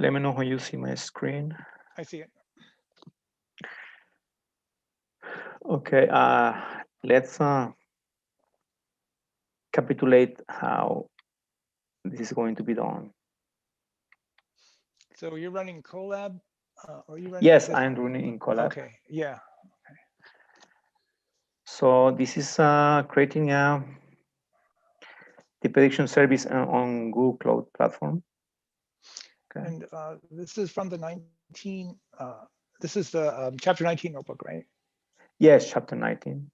Let me know when you see my screen. I see it. Okay, let's capitulate how this is going to be done. So you're running Colab, or you running? Yes, I'm running in Colab. Okay, yeah. So this is creating the prediction service on Google Cloud Platform. Okay. And this is from the 19. This is the chapter 19 notebook, right? Yes, chapter 19.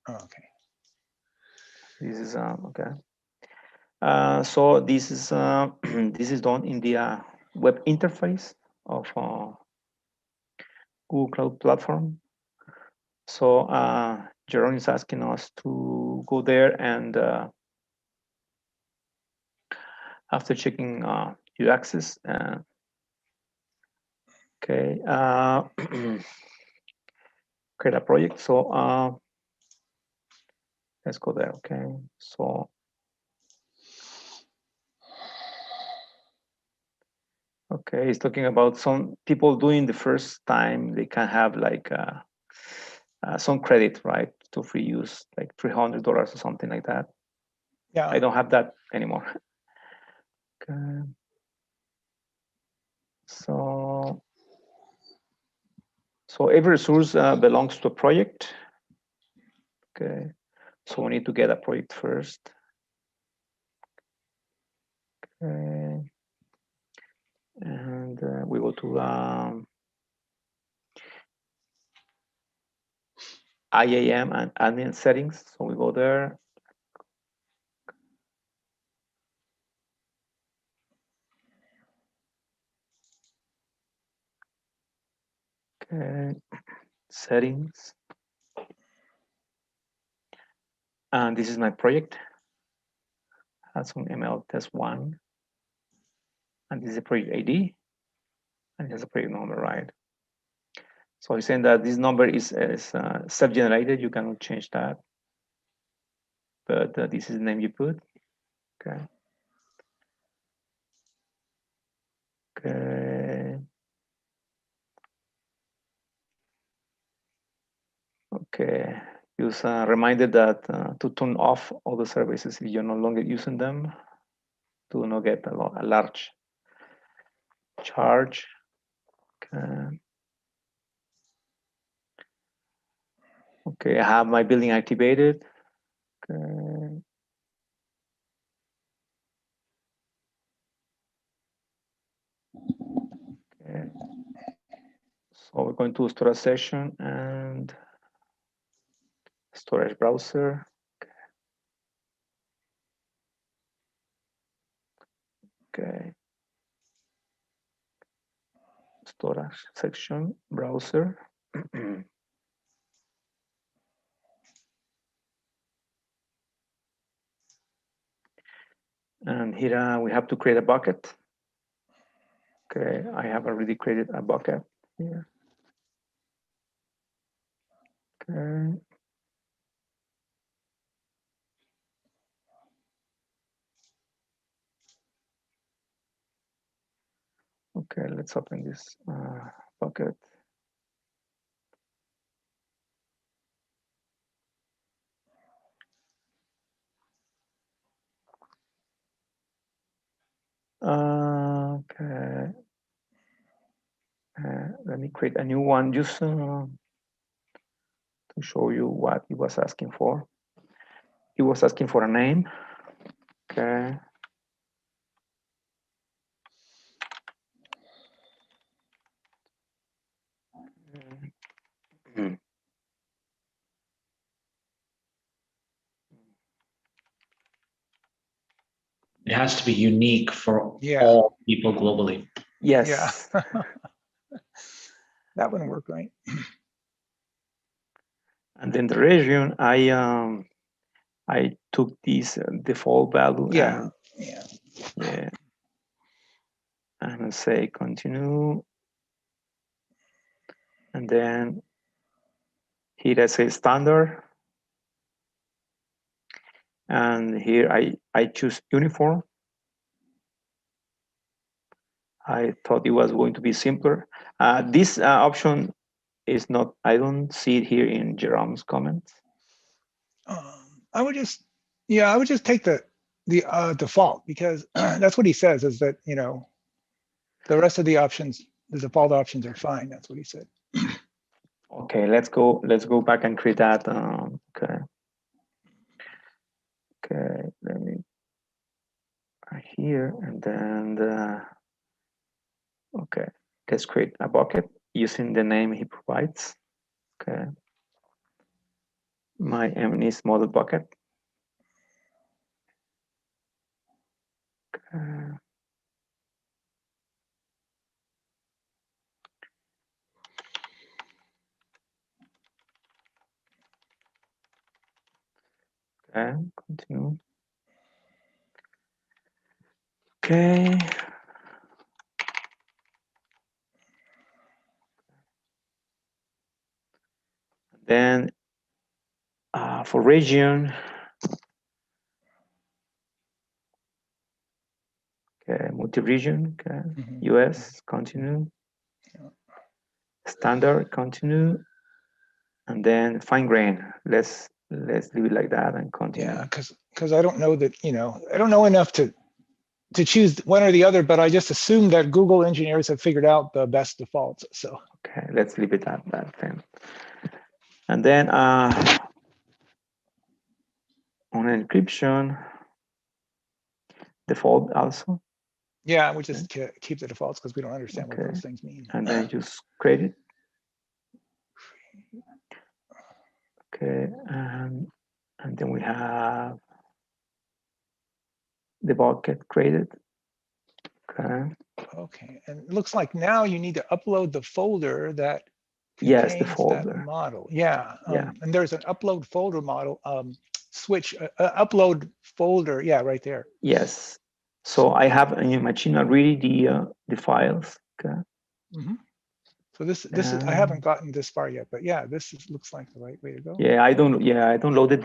Oh, okay. This is okay. So this is this is done in the web interface of Google Cloud Platform. So Jerome is asking us to go there, and after checking your access, okay, create a project. So let's go there. Okay, so okay, he's talking about some people doing the first time. They can have like some credit, right, to free use, like $300 or something like that. Yeah. I don't have that anymore. Okay. So every resource belongs to a project. Okay. So we need to get a project first. Okay. And we go to IAM and admin settings. So we go there. Okay. Settings. And this is my project. Has some ML test 1. And this is a project ID. And it has a project number, right? So he's saying that this number is self-generated. You cannot change that. But this is the name you put. Okay. Okay. Okay. Use a reminder that to turn off all the services if you're no longer using them, to not get a large charge. Okay. Okay, I have my building activated. Okay. Okay. So we're going to storage session and storage browser. Okay. Storage section, browser. And here we have to create a bucket. Okay, I have already created a bucket here. Okay. Okay, let's open this bucket. Okay. Let me create a new one just to show you what he was asking for. He was asking for a name. Okay. It has to be unique for Yeah. all people globally. Yes. Yeah. That wouldn't work, right? And then the region, I took this default value. Yeah. And, Yeah. yeah. And say continue. And then here I say standard. And here I choose uniform. I thought it was going to be simpler. This option is not, I don't see it here in Jerome's comments. I would just take the default, because that's what he says, is that, you know, the rest of the options, the default options are fine. That's what he said. Okay, let's go back and create that. Okay. Okay, let me here, and then okay, let's create a bucket using the name he provides. Okay. My MNIST model bucket. Okay. Okay, continue. Okay. Then for region, okay, multi-region, okay, US, continue. Standard, continue. And then fine grain. Let's leave it like that and continue. Yeah, because I don't know that, you know, I don't know enough to choose one or the other, but I just assume that Google engineers have figured out the best defaults. So okay, let's leave it at that then. And then on encryption, default also. yeah, we just keep the defaults because we don't understand what those things mean. And then just create it. Okay, and then we have the bucket created. Okay. Okay, and it looks like now you need to upload the folder that Yes, the contains folder. that model. Yeah, Yeah. and there's an upload folder model switch, upload folder. Yeah, right there. Yes. So I have in your machine already the files. Okay. So this is, I haven't gotten this far yet, but yeah, looks like the right way to go. Yeah, I downloaded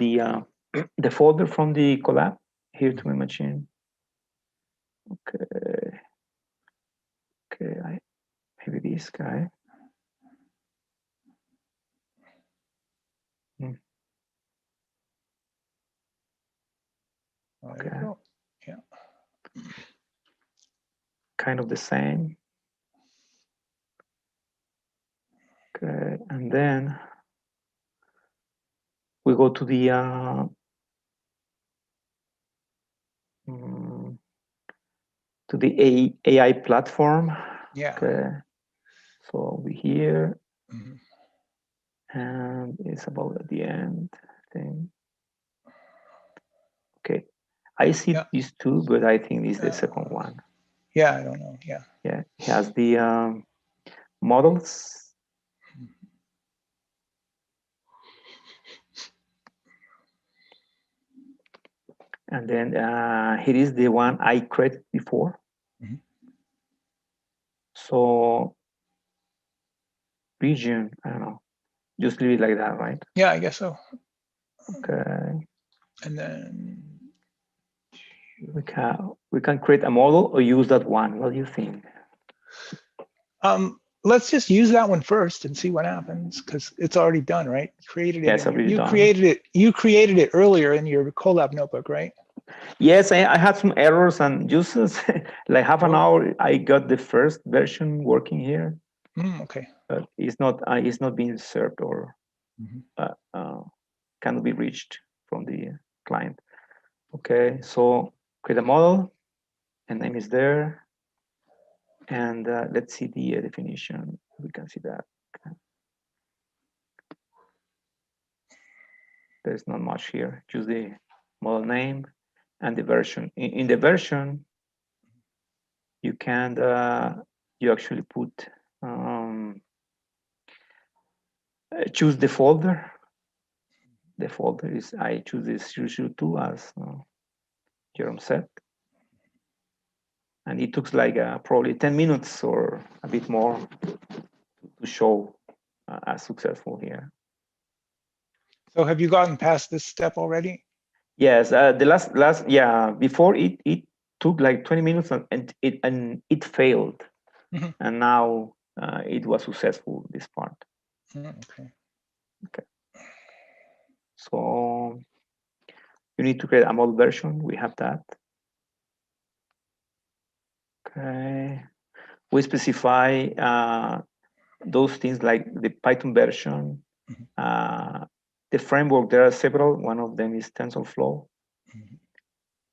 the folder from the collab here to my machine. Okay. Okay, maybe this guy. Okay. There you go. Yeah. Kind of the same. Okay, and then we go to the AI platform. Yeah. Okay. So we here, and it's about at the end thing. Okay, I see these two, but I think this is the second one. Yeah, I don't know. Yeah. Yeah, it has the models. And then here is the one I created before. So region, I don't know, just leave it like that, right? Yeah, I guess so. Okay. And then we can create a model or use that one. What do you think? Let's just use that one first and see what happens, because it's already done, right? Created it. Yes, already done. You created it earlier in your Colab notebook, right? Yes, I had some errors, and just like half an hour, I got the first version working here. Okay. But it's not being served or cannot be reached from the client. Okay, so create a model, and name is there. And let's see the definition. We can see that. Okay. There's not much here. Choose the model name and the version. In the version, you can you actually put choose the folder. The folder is I choose this 002 as Jerome said, and it took like probably 10 minutes or a bit more to show as successful here. So have you gotten past this step already? Yes, the last yeah, before it took like 20 minutes and it failed. Mhm. And now it was successful, this part. Okay. So you need to create a model version. We have that. Okay. We specify those things like the Python version, the framework. There are several. One of them is TensorFlow.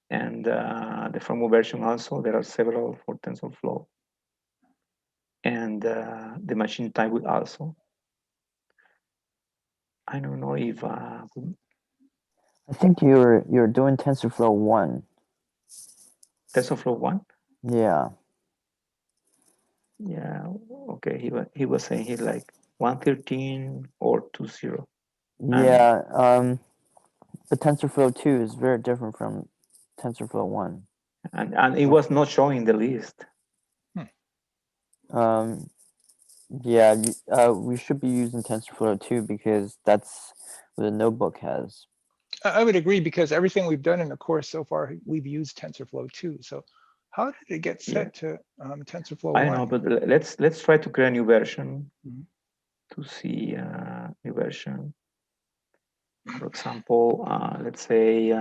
And the framework version also, there are several for TensorFlow. And the machine type will also. I don't know if I think you're doing TensorFlow 1. TensorFlow 1. Yeah. Yeah. Okay. He was saying he like 113 or 20. Yeah. But TensorFlow 2 is very different from TensorFlow 1. And it was not showing the list. Yeah, we should be using TensorFlow 2 because that's what the notebook has. I would agree, because everything we've done in the course so far, we've used TensorFlow 2. So how did it get set to TensorFlow 1? I know, but let's try to create a new version to see new version. For example, let's say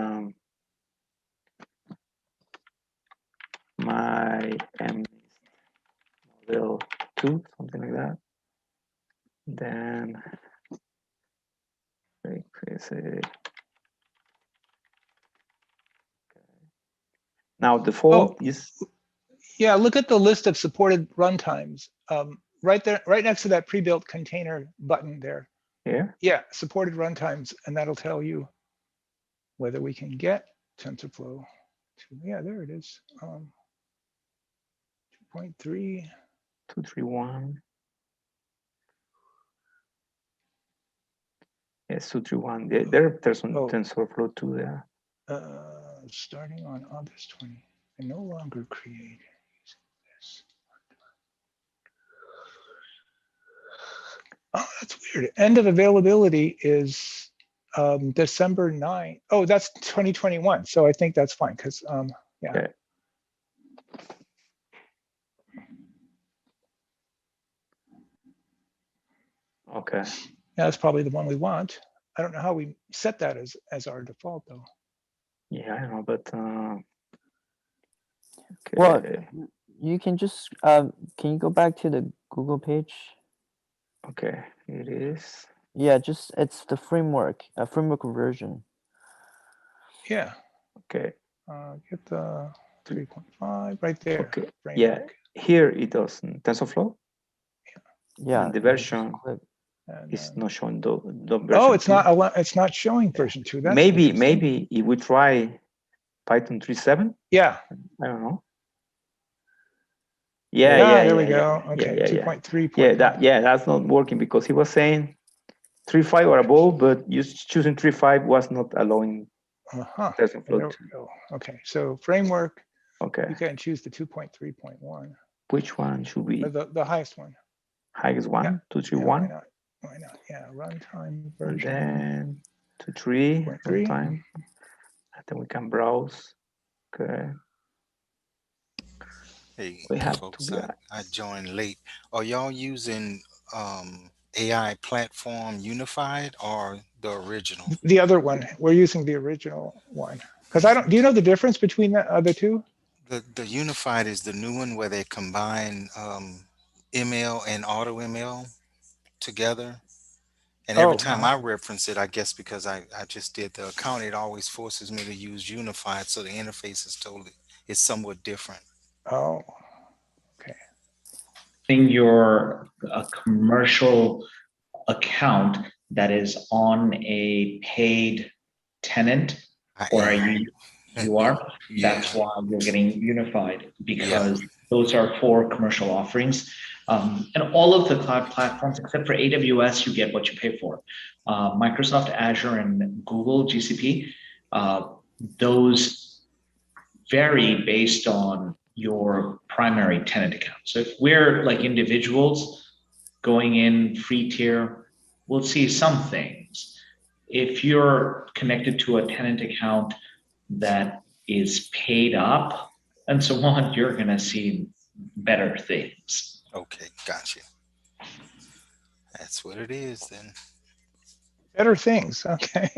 my model 2, something like that. Then increase it. Now default is. Yeah, look at the list of supported runtimes. Right there, right next to that pre-built container button there. Yeah, supported runtimes, and that'll tell you whether we can get TensorFlow 2. Yeah, there it is. 2.3. 231. Yes, 231. There's some TensorFlow 2 there. Starting on August 20. I no longer create this. Oh, that's weird. End of availability is December 9. Oh, that's 2021. So I think that's fine because yeah. Okay. Yeah, that's probably the one we want. I don't know how we set that as our default though. Yeah, I don't know, but okay. Well, you can just can you go back to the Google page? Okay, it is. Yeah, just it's the framework, a framework version. Yeah. Okay. Get the 3.5 right there. Okay. Framework. Yeah, here it does TensorFlow. Yeah. And the version is not showing the version. Oh, it's not showing version 2. That's maybe if we try Python 3.7. Yeah. I don't know. There we go. Okay, 2.3. Yeah, that's not working because he was saying 3.5 or above, but you choosing 3.5 was not allowing TensorFlow 2. Okay, so framework. Okay. You can choose the 2.3.1. Which one should we? The highest one. Highest one, yeah. 231. Yeah, why not? Yeah, runtime version. And then 2.3 runtime. And then we can browse. Okay. Hey, we have folks, I joined late. Are y'all using AI platform Unified or the original? The other one. We're using the original one. Because I don't. Do you know the difference between the other two? The Unified is the new one where they combine ML and auto ML together. And every time I reference it, I guess because I just did the account, it always forces me to use Unified, so the interface is somewhat different. Oh, okay. In your commercial account that is on a paid tenant, or are you are? That's why you're getting Unified, because those are for commercial offerings. And all of the cloud platforms, except for AWS, you get what you pay for. Microsoft Azure and Google GCP, those vary based on your primary tenant account. So if we're like individuals going in free tier, we'll see some things. If you're connected to a tenant account that is paid up, and so on, you're going to see better things. Okay, gotcha. That's what it is then. Better things. Okay.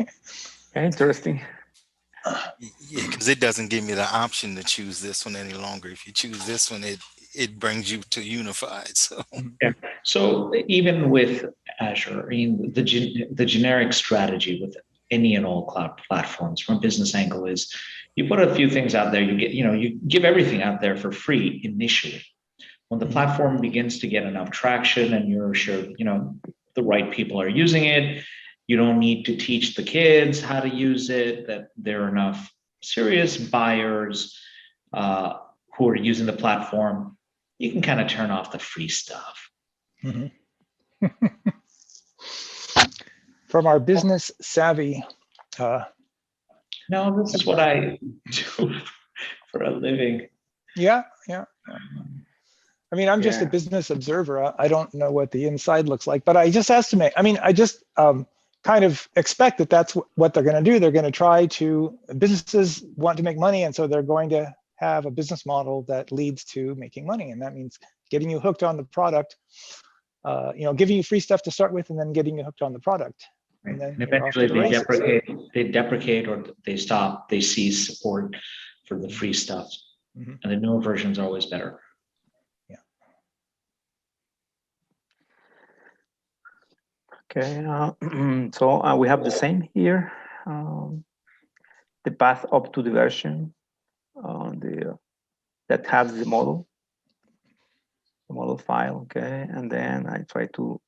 Okay, interesting. Yeah, because it doesn't give me the option to choose this one any longer. If you choose this one, it brings you to unified. So Yeah. So even with Azure, I mean, the generic strategy with any and all cloud platforms from a business angle is you put a few things out there, you give everything out there for free initially. When the platform begins to get enough traction and you're sure, the right people are using it, you don't need to teach the kids how to use it, that there are enough serious buyers who are using the platform, you can kind of turn off the free stuff. Mhm. From our business savvy. No, this is what I do for a living. Yeah. I mean, I'm just a Yeah. business observer. I don't know what the inside looks like, but I just estimate. I mean, I just kind of expect that that's what they're going to do. They're going to try to, businesses want to make money, and so they're going to have a business model that leads to making money, and that means getting you hooked on the product. Giving you free stuff to start with, and then getting you hooked on the product. And then And you're off to eventually the they deprecate or they stop, they cease support for the free stuff. Mhm. And the newer versions are always better. Yeah. Okay. So we have the same here. The path up to the version that has the model file. Okay, and then I try to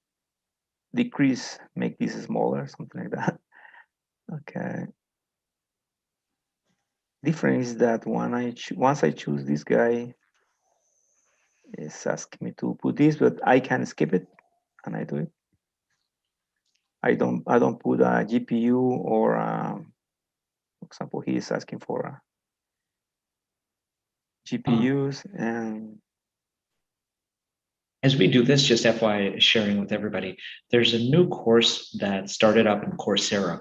decrease, make this smaller, something like that. Okay. Difference is that once I choose this guy, it's asking me to put this, but I can skip it, and I do it. I don't put a GPU or, for example, he is asking for GPUs and. As we do this, just FYI sharing with everybody, there's a new course that started up in Coursera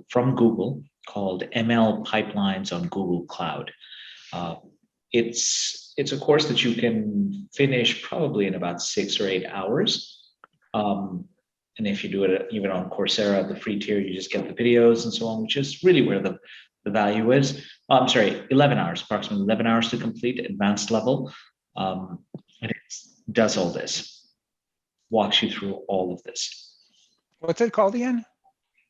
from Google called ML Pipelines on Google Cloud. It's a course that you can finish probably in about 6 or 8 hours. And if you do it even on Coursera, the free tier, you just get the videos and so on, which is really where the value is. I'm sorry, 11 hours, approximately 11 hours to complete advanced level. And it does all this, walks you through all of this. What's it called again?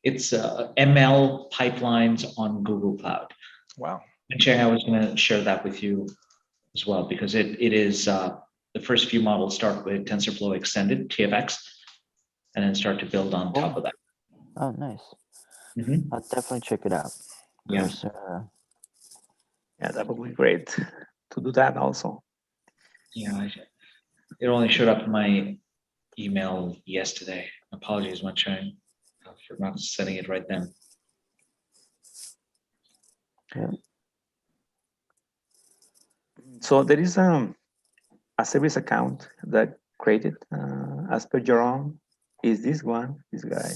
It's ML Pipelines on Google Cloud. Wow. And Cheng, I was going to share that with you as well, because it is the first few models start with TensorFlow Extended, TFX, and then start to build on top of that. Oh, nice. Mm-hmm. I'll definitely check it out. Yeah. Coursera. Yeah, that would be great to do that also. Yeah, it only showed up in my email yesterday. Apologies, my Cheng, for not setting it right then. Yeah. So there is a service account that created as per Jerome is this guy.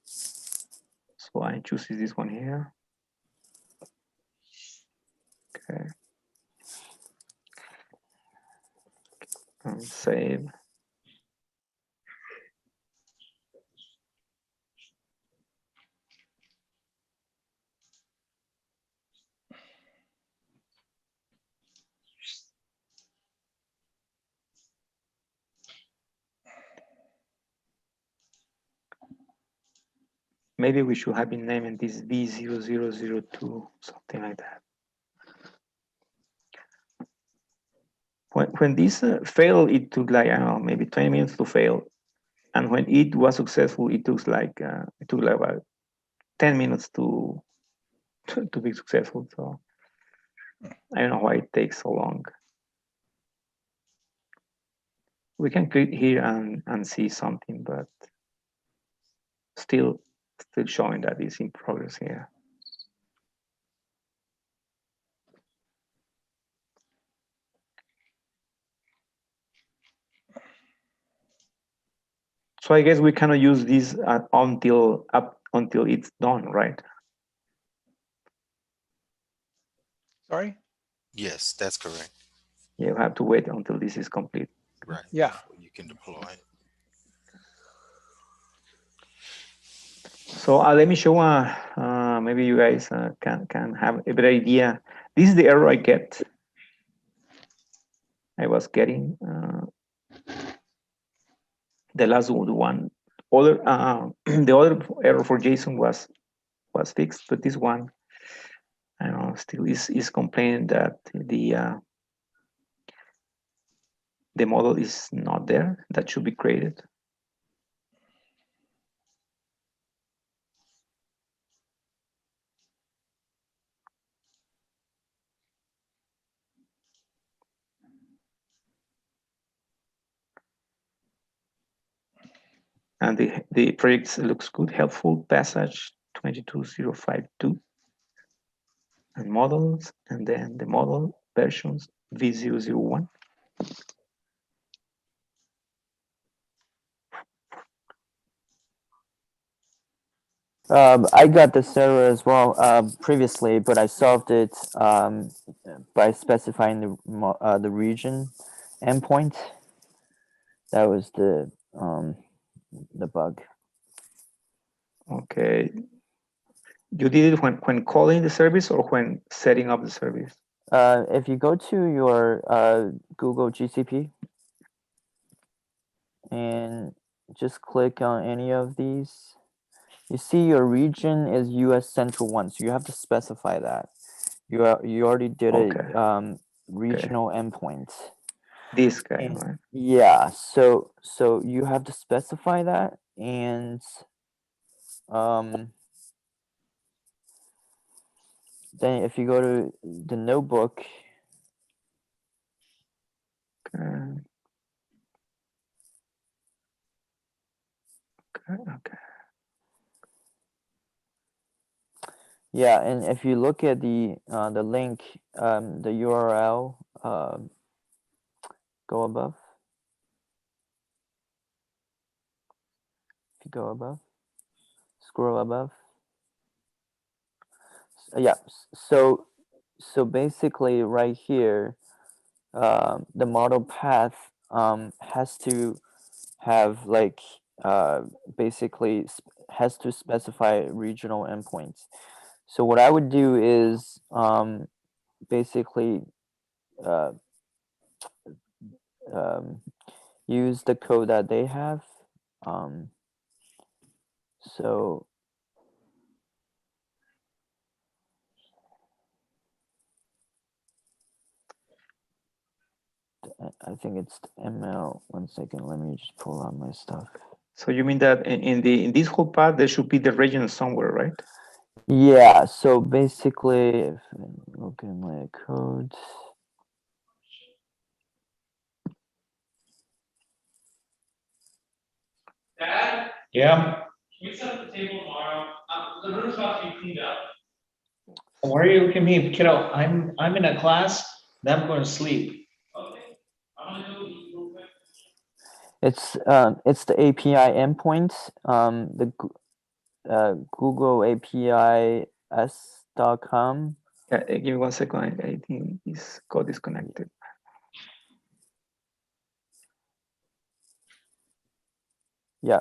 So I choose this one here. Okay. And save. Maybe we should have been naming this B0002, something like that. When this failed, it took like, I don't know, maybe 20 minutes to fail. And when it was successful, it took like about 10 minutes to be successful. So I don't know why it takes so long. We can click here and see something, but still showing that it's in progress here. So I guess we cannot use this until it's done, right? Sorry? Yes, that's correct. You have to wait until this is complete. Right. Yeah. Before you can deploy it. So let me show. Maybe you guys can have a better idea. This is the error I get. I was getting the last one. Other the other error for JSON was fixed, but this one, I don't know, still is complaining that the model is not there. That should be created. And the project looks good. Helpful passage 22052 and models, and then the model versions v001. I got this error as well previously, but I solved it by specifying the region endpoint. That was the bug. Okay. You did it when calling the service or when setting up the service? If you go to your Google GCP and just click on any of these, you see your region is US Central 1, so you have to specify that. You already did Okay. a regional endpoint. This guy, And, right? yeah, so you have to specify that, and then if you go to the notebook, Okay. Okay. yeah, and if you look at the link, the URL, go above. If you go above, scroll above. Yeah, so basically right here, the model path has to have like basically has to specify regional endpoints. So what I would do is basically uh, use the code that they have. So I think it's the ML. 1 second, let me just pull out my stuff. So you mean that in this whole path there should be the region somewhere, right? Yeah. So basically, if I look at my code. Dad? Yeah. Can we set up the table tomorrow? The room's about to be cleaned up. Why are you looking at me, kiddo? I'm in a class, then I'm going to sleep. Okay. I'm gonna go eat real quick. It's the API endpoint. The Google API s.com. Yeah, give me 1 second. I think this code is connected. Yeah.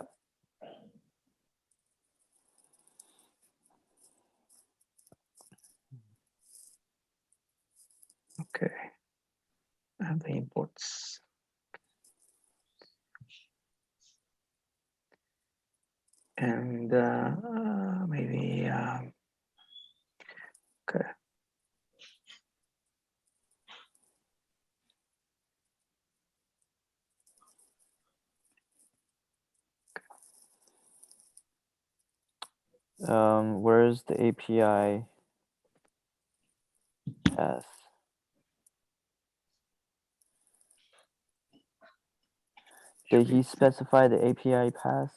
Okay. And the imports. And maybe okay. Where's the API path? Did he specify the API path?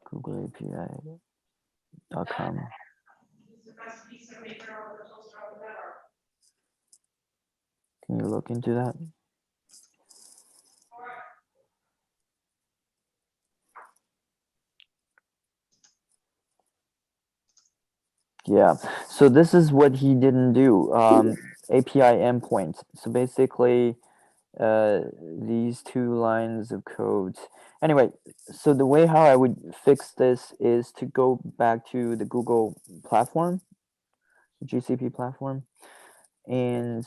Google API.com. Can you look into that? Yeah. So this is what he didn't do. API endpoint. So basically, these two lines of code. Anyway, so the way how I would fix this is to go back to the Google platform, GCP platform, and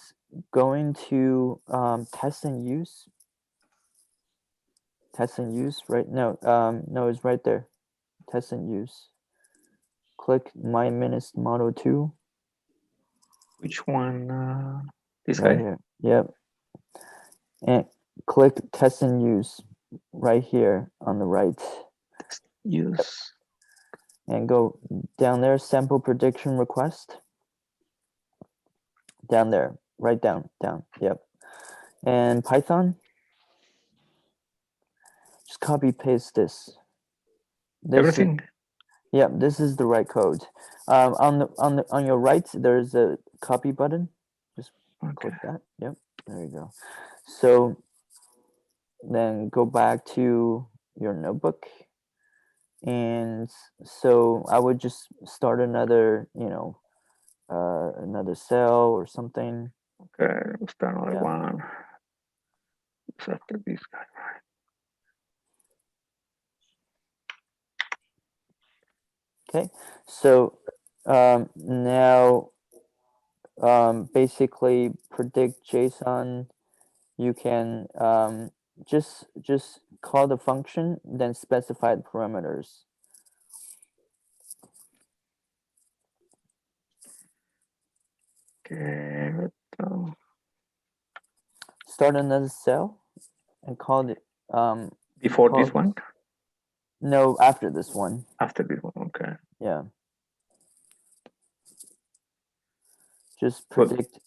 going to test and use. Test and use, right? No, no, it's right there. Test and use. Click My Minutes Model 2. Which one? This Right guy? here. Yep. And click Test and Use right here on the right. Use. And go down there, sample prediction request. Down there, right down, yep. And Python, just copy paste this. Everything? Yep, this is the right code. On your right, there's a copy button. Just click that. Yep, there you go. So then go back to your notebook. And so I would just start another, another cell or something. Okay, we'll start another one. It's after this guy, right? Okay, so now basically predict JSON. You can just call the function, then specify the parameters. Okay, start another cell and call it before this one? No, after this one. After this one, okay. Yeah. Just predict.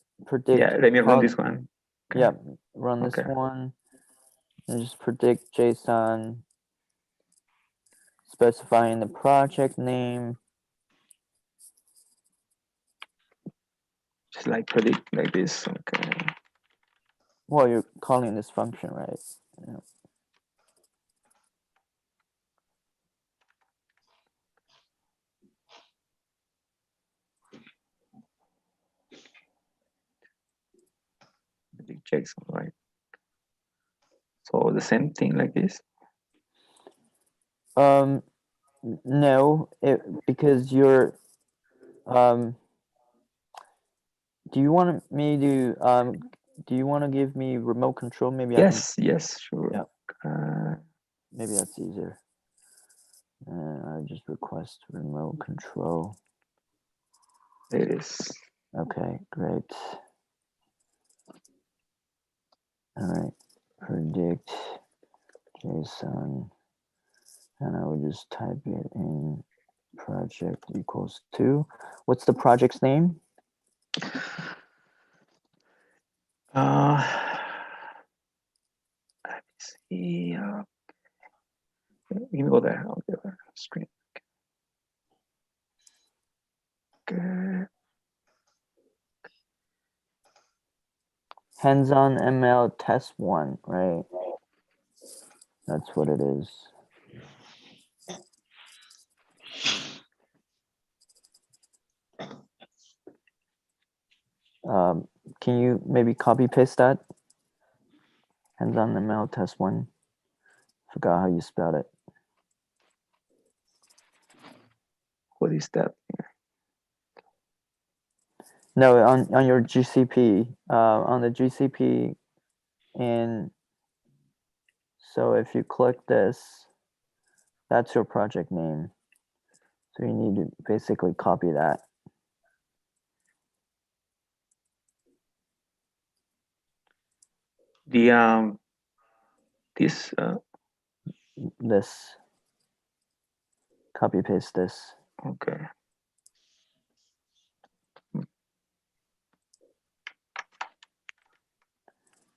Yeah, let me run this one. Okay. Yeah, run this one and just predict JSON, specifying the project name. Just like predict like this, okay. Well, you're calling this function, right? Yeah. Predict JSON, right? So the same thing like this? No, because you're do you want me to do you want to give me remote control? Maybe yes, yes, sure. Yeah. Maybe that's easier. I just request remote control. It is. Okay, great. All right, predict JSON, and I would just type it in project equals 2. What's the project's name? Let me see. You can go there. I'll get there. Screen. Okay. Hands-on ML test 1, right? That's what it is. Can you maybe copy paste that? Hands-on ML test 1. Forgot how you spelled it. What is that? No, on your GCP, on the GCP, and so if you click this, that's your project name. So you need to basically copy that. The this this. Copy paste this. Okay.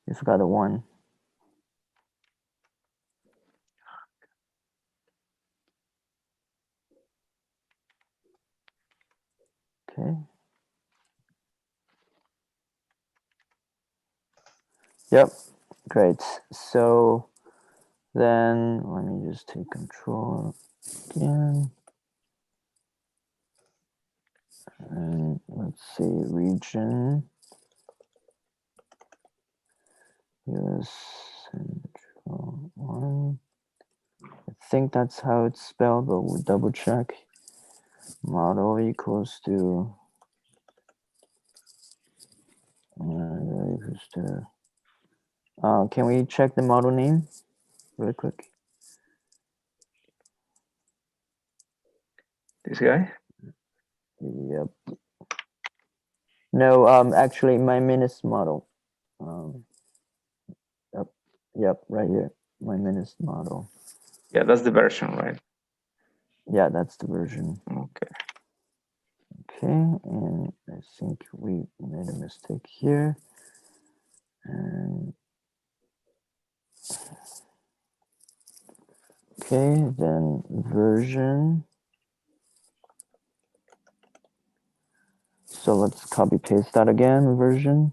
You forgot the 1. Okay. Yep, great. So then let me just take control again. And let's see, region. US Central 1. I think that's how it's spelled, but we'll double check. Model equals to can we check the model name really quick? This guy? Yep. No, actually my minus model. Yep, right here. My minus model. Yeah, that's the version, right? Yeah, that's the version. Okay. Okay, and I think we made a mistake here. And okay, then version. So let's copy paste that again, version.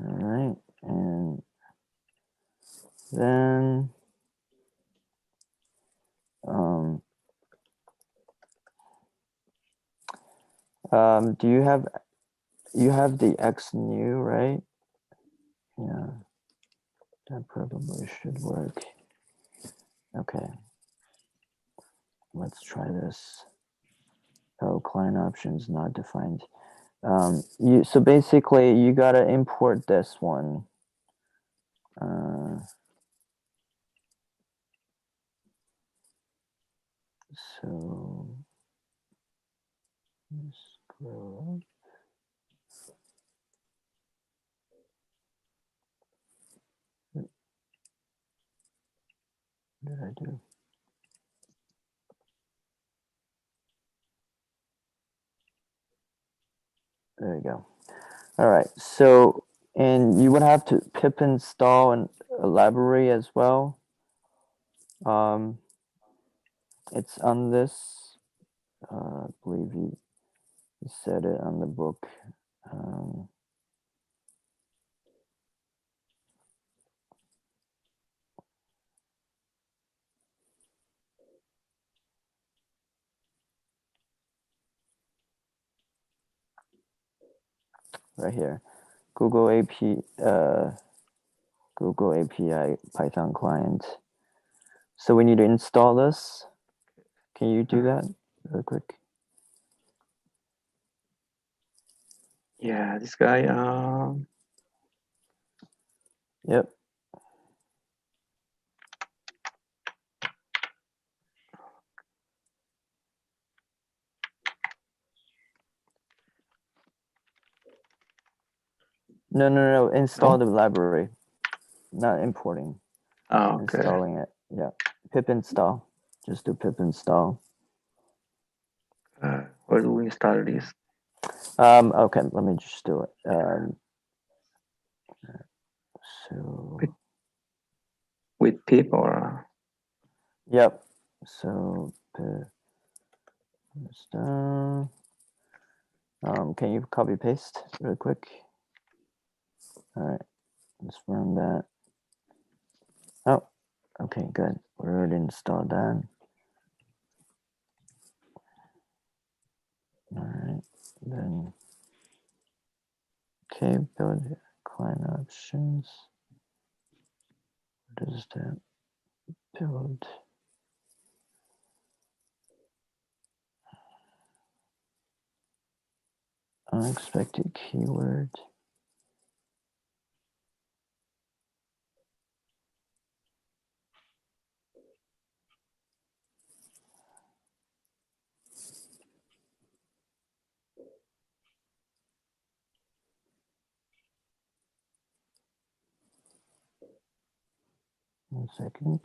All right, and then do you have the X new, right? Yeah, that probably should work. Okay, let's try this. Oh, client options not defined. So basically you gotta import this one. So scroll up. What did I do? There you go. All right. So, and you would have to pip install and a library as well. It's on this. I believe you said it on the book. Right here, Google API Python client. So we need to install this. Can you do that really quick? Yeah, this guy. Yep. No. Install the library, not importing. Oh, okay. Installing it. Yeah. Pip install. Just do pip install. Where do we install this? Okay, let me just do it. So with pip or? Yep. So pip install. Can you copy paste real quick? All right. Let's run that. Oh, okay, good. We already installed that. All right. Then okay, build client options. What is that? Build. Unexpected keyword. One second.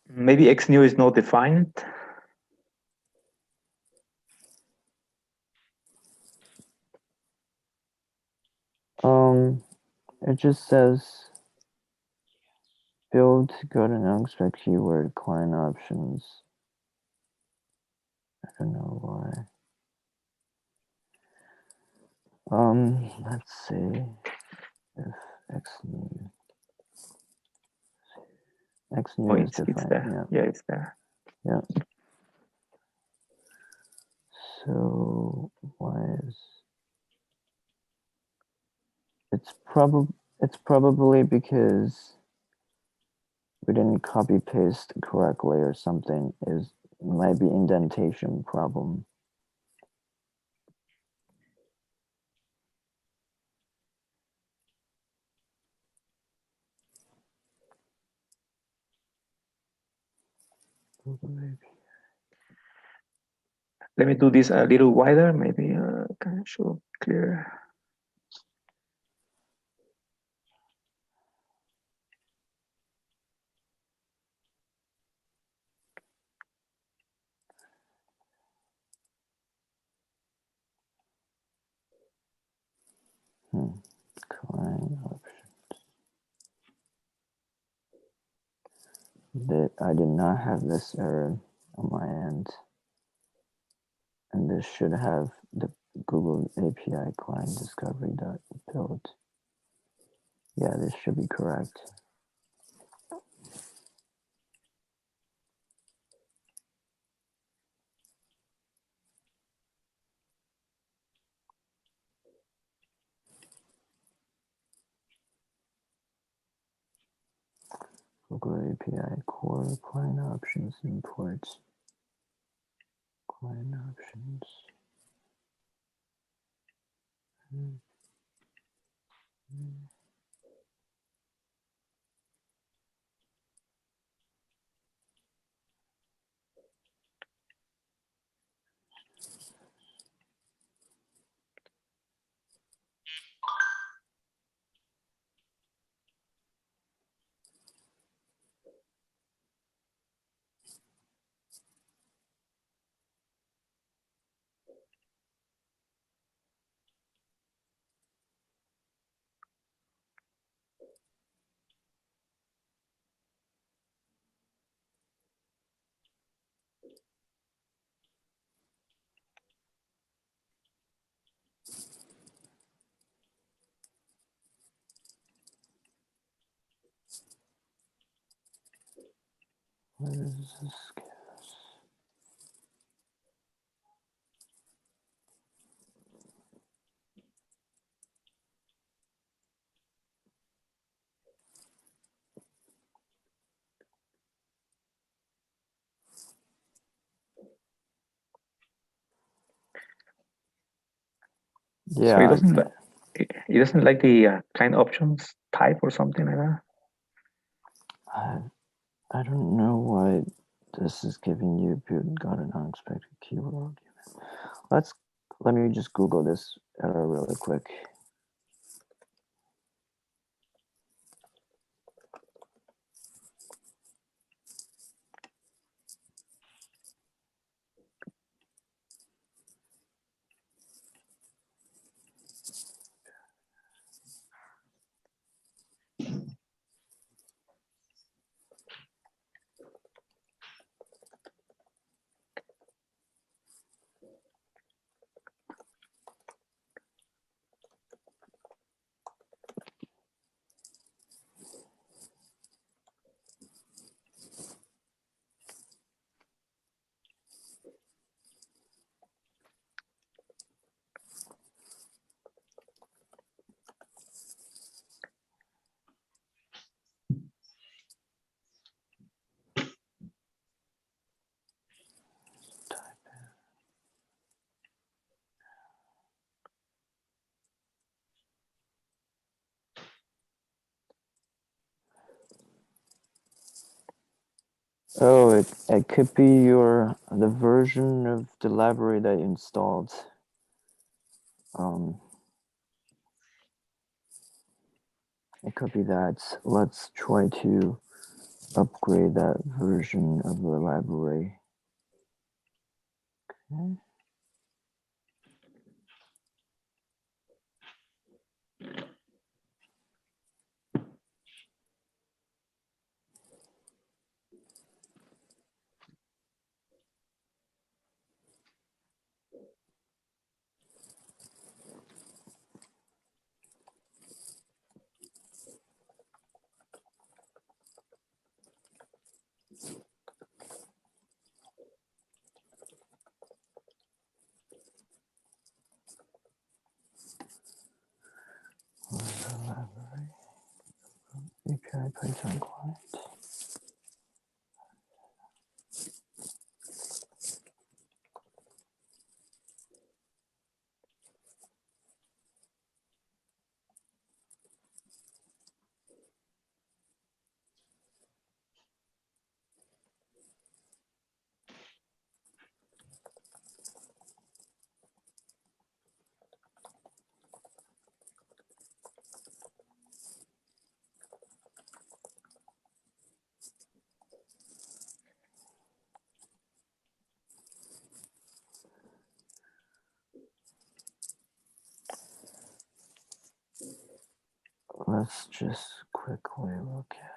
Maybe X new is not defined. It just says build, go to unexpected keyword, client options. I don't know why. Let's see if X new Oh, is it's defined. there. Yeah, it's there. Yeah. So why is it's probably because we didn't copy paste correctly or something. Might be indentation problem. Let me do this a little wider, maybe can I show clear. Client options. That I did not have this error on my end. And this should have the Google API client discovery.build. Yeah, this should be correct. Google API core client options imports. Client options. What is this? Yeah, So it doesn't like the client options type or something like that. I don't know why this is giving you got an unexpected keyword argument. Let me just Google this error really quick. Oh, it could be the version of the library that you installed. It could be that. Let's try to upgrade that version of the library. Okay. Okay, Python client. Let's just quickly look at.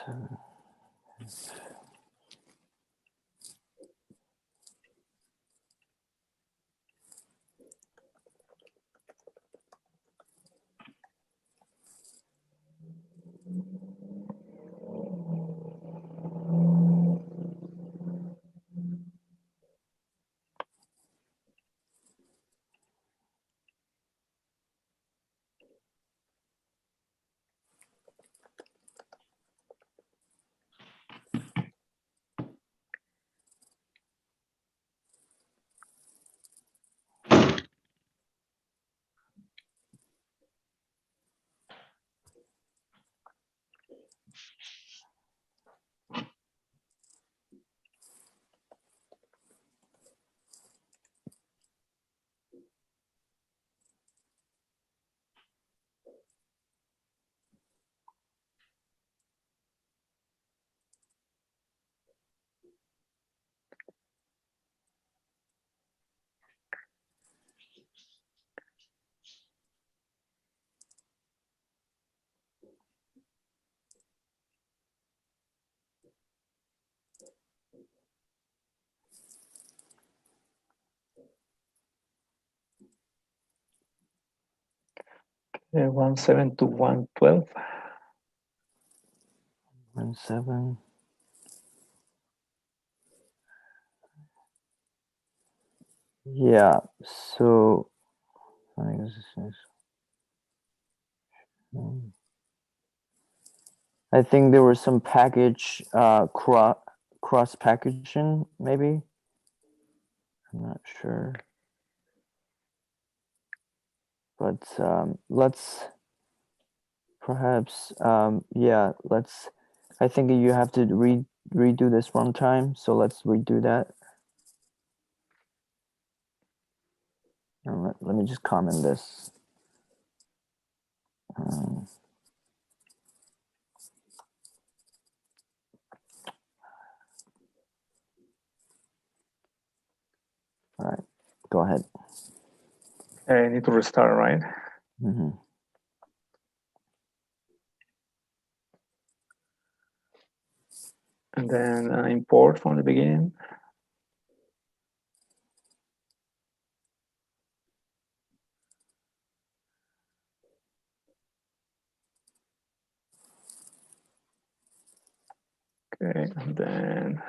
So, 17 to 112. 17. Yeah. So I guess this is. I think there was some package cross packaging, maybe. I'm not sure, but let's perhaps yeah. Let's. I think you have to redo this runtime, so let's redo that. And let me just comment this. All right, go ahead. I need to restart, right? Mm-hmm. And then import from the beginning. Okay, and then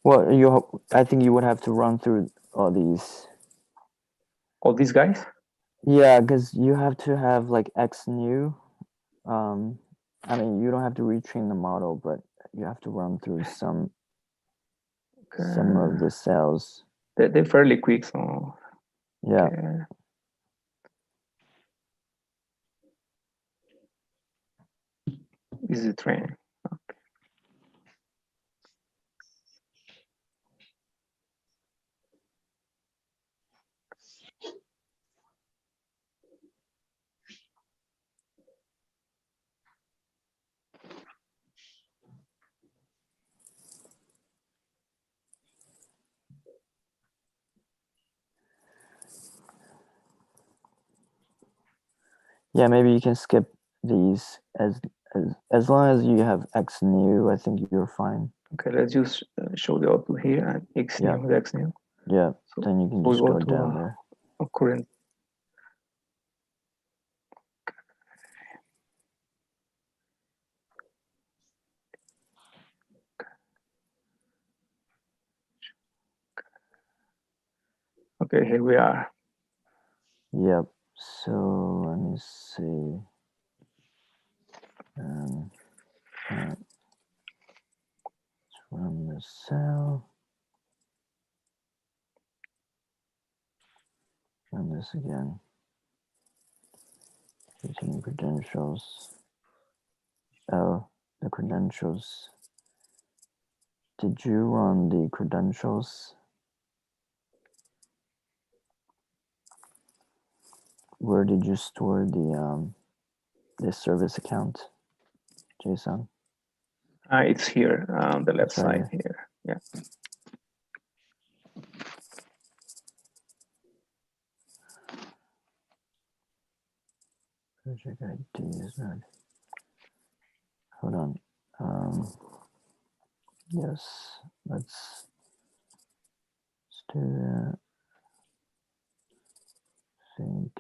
well, I think you would have to run through all these. all these guys. Yeah, because you have to have like X new. I mean, you don't have to retrain the model, but you have to run through some of the cells. They're fairly quick, so yeah. Okay. This is the training. Okay. Yeah, maybe you can skip these as long as you have X new. I think you're fine. Okay, let's just show the output here and Yeah. xnew, xnew. Yeah. So Then you can we just go go to down there. a current. Okay, here we are. Yep. So let me see. Let's run the cell. Run this again. Using credentials. Oh, the credentials. Did you run the credentials? Where did you store the service account, JSON? It's here on the left It's right side here. Yeah. Project ID is not. Hold on. Yes, let's do that. Think.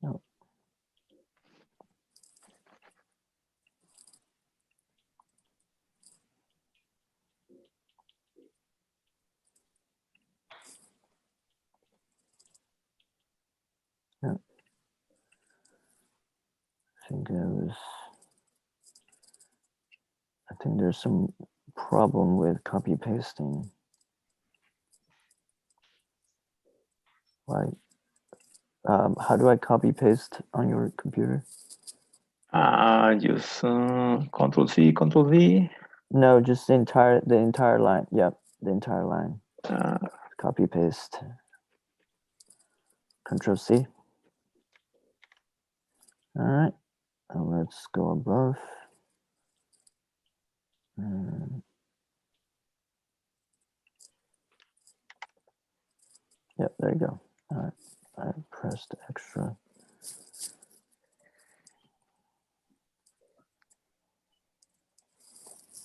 No. No. I think there's some problem with copy pasting. Right. How do I copy paste on your computer? Use Control C, Control V. No, just the entire line. Yep, the entire line. Copy paste. Control C. All right. And let's go above. Yep, there you go. All right. I pressed extra.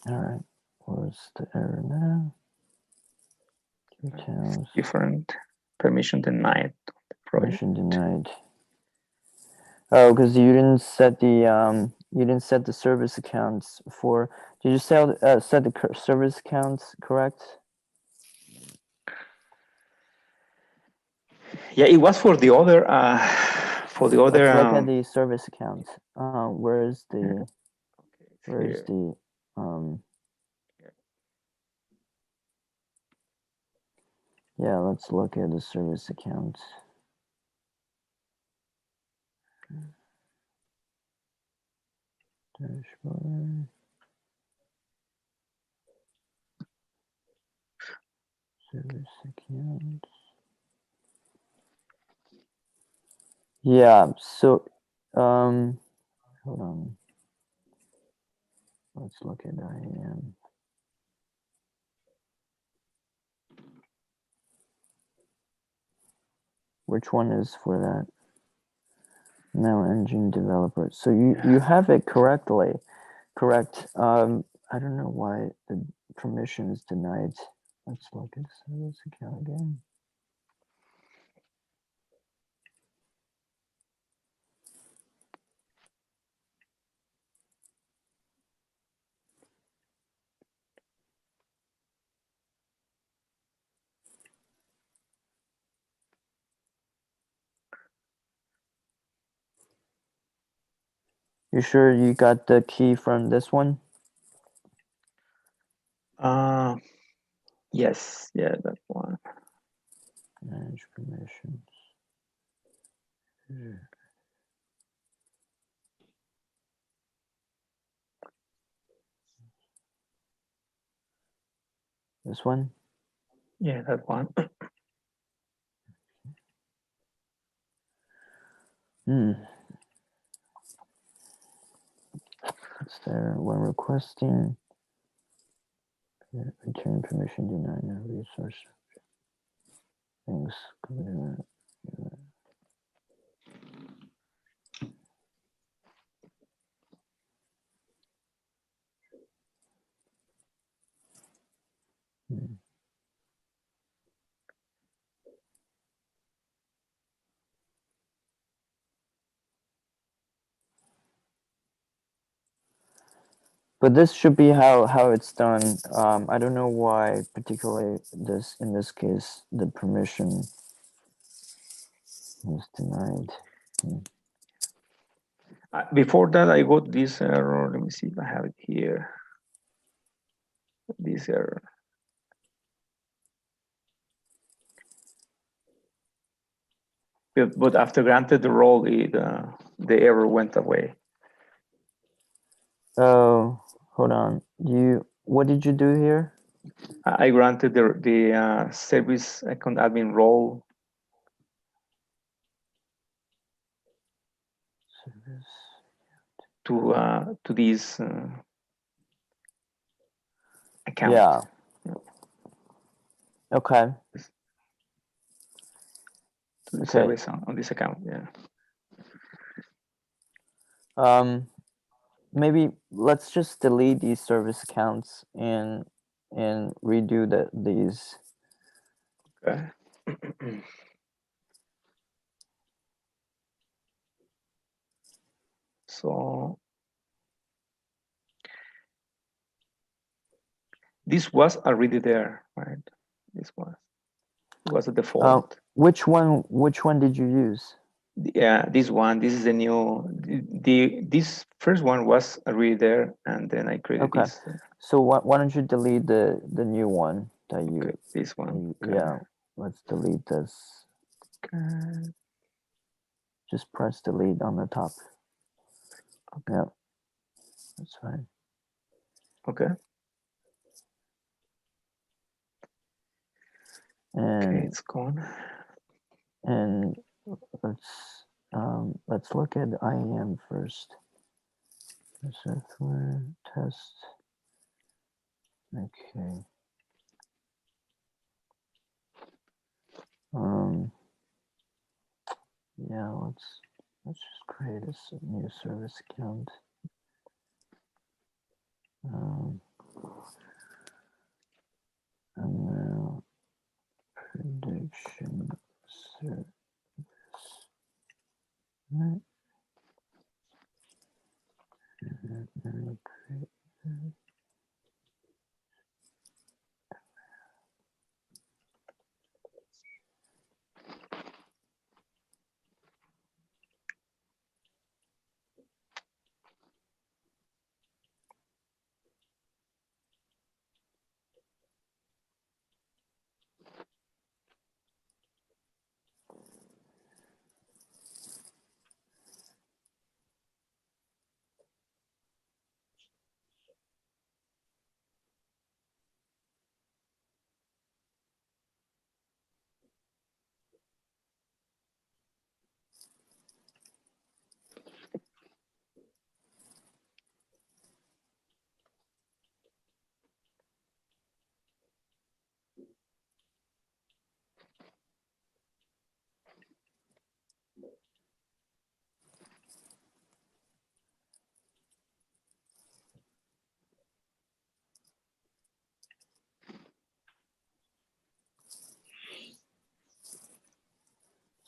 All right. What's the error now? Details. Different permission denied. Permission denied. Oh, because you didn't set the service accounts for. Did you set the service accounts correct? Yeah, it was for the other. For the other. Let's look at the service account. Where's the? Where's the? Yeah, let's look at the service account. Dashboard. Service account. Yeah, so hold on. Let's look at IAM. Which one is for that? Now engine developer. So you have it correctly. Correct. I don't know why the permission is denied. Let's look at service account again. You sure you got the key from this one? Yes, yeah, that one. Manage permissions. This one? Yeah, that one. It's there when requesting. Return permission denied. No resource. Thanks. But this should be how it's done. I don't know why particularly this in this case the permission is denied. Before that, I got this error. Let me see if I have it here. This error. But after granted the role, the error went away. Oh, hold on. What did you do here? I granted the service account admin role Service. to this account. Yeah. Okay. To the Okay. service on this account. Yeah. Maybe let's just delete these service accounts and redo these. Okay. So this was already there, right? This was a default. Which one did you use? Yeah, this one. This is the new. This first one was already there, and then I created this. So why don't you delete the new one that you? Okay, this one. Okay. Yeah, let's delete this. Okay. Just press delete on the top. Okay. Yeah, that's fine. Okay. And okay, it's gone. And let's look at IAM first. Software test. Okay. Yeah, let's just create a new service account. And now prediction service. Right. And then create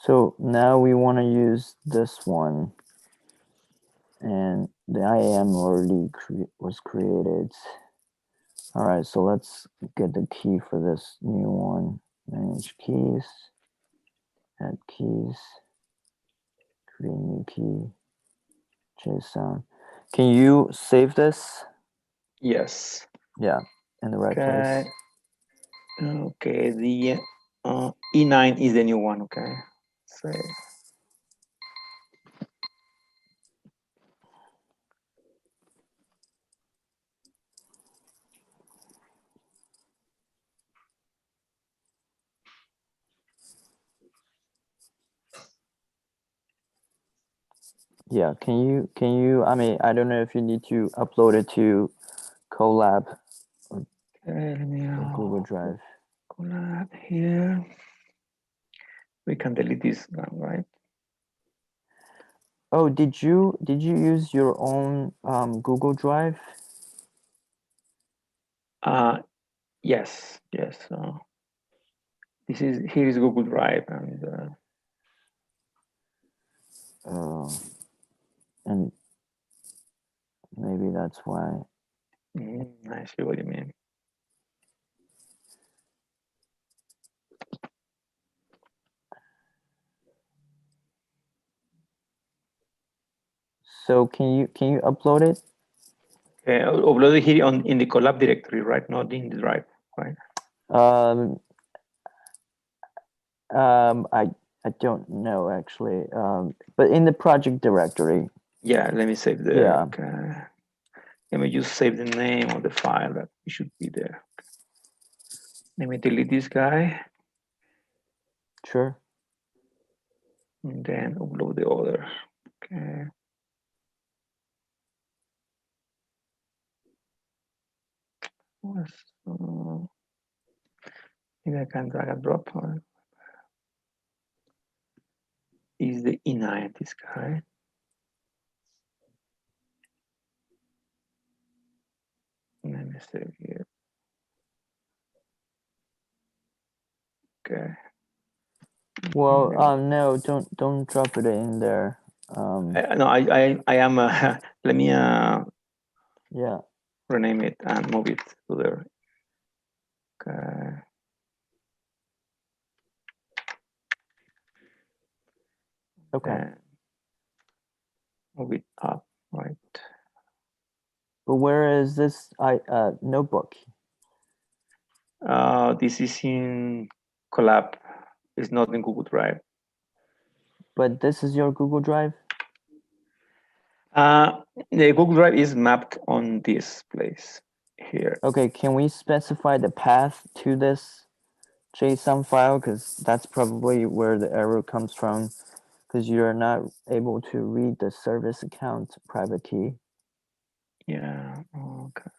So now we want to use this one, and the IAM already was created. All right, so let's get the key for this new one. Manage keys, add keys, create new key, JSON. Can you save this? Yes. Yeah, in the right place. Okay, the E9 is the new one. Okay. So Yeah, can you, I mean, I don't know if you need to upload it to Colab or Google Drive. Colab here. We can delete this one, right? Oh, did you use your own Google Drive? Yes, yes. Here is Google Drive, and maybe that's why. I see what you mean. So can you upload it? Okay, upload it here in the collab directory, right? Not in the drive, right? I don't know actually. But in the project directory. Yeah, let me save the. Yeah. Okay. Let me just save the name of the file that it should be there. Let me delete this guy. Sure. And then upload the other. Okay. Maybe I can drag and drop. Is the init this guy? Let me save here. Okay. Well, no, don't drop it in there. No, I am. Let me Yeah. rename it and move it to there. Okay. Okay. Move it up, right? But where is this notebook? This is in Collab. It's not in Google Drive. But this is your Google Drive? The Google Drive is mapped on this place here. Okay, can we specify the path to this JSON file? Because that's probably where the error comes from, because you're not able to read the service account private key. Yeah, okay.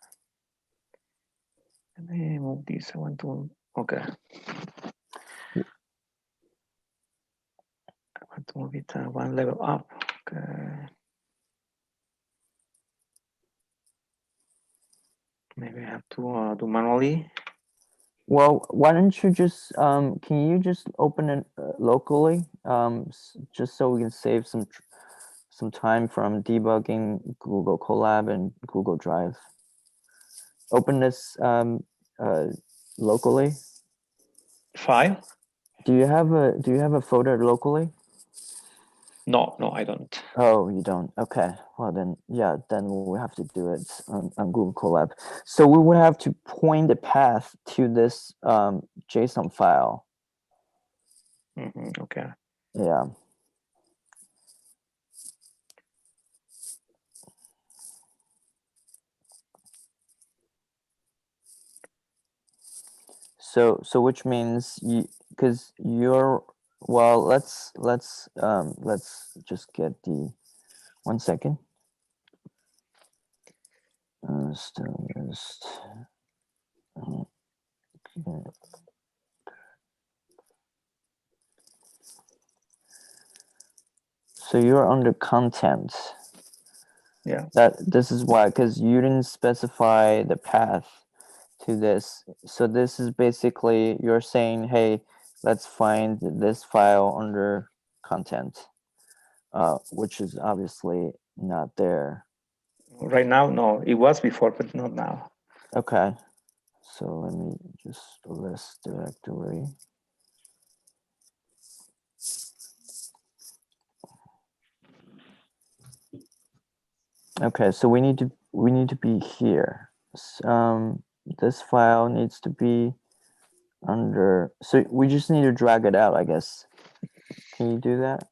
Let me move this. I want to, okay. I want to move it one level up. Okay. Maybe I have to do manually. Well, why don't you just, can you just open it locally, just so we can save some time from debugging Google Colab and Google Drive. Open this locally. File? Do you have a folder locally? No, I don't. Oh, you don't. Okay. Well, then, yeah, then we'll have to do it on Google Colab. So we would have to point the path to this JSON file. Okay. Yeah. So which means because you're, well, let's just get the 1 second. So you're under content. Yeah. This is why, because you didn't specify the path to this. So this is basically you're saying, hey, let's find this file under content, which is obviously not there. Right now, no. It was before, but not now. Okay. So let me just list directory. Okay, so we need to be here. This file needs to be under, so we just need to drag it out, I guess. Can you do that?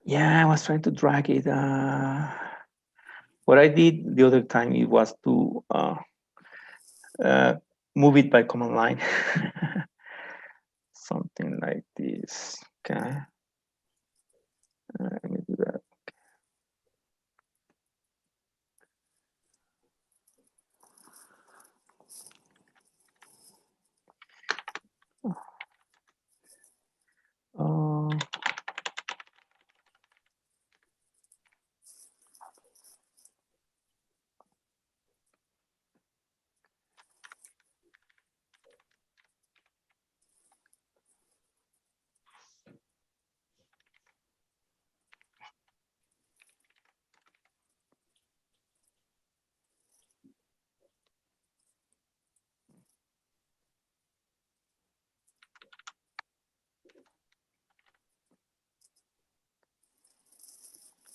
Yeah, I was trying to drag it. What I did the other time, it was to move it by command line. Something like this. Okay. Let me do that.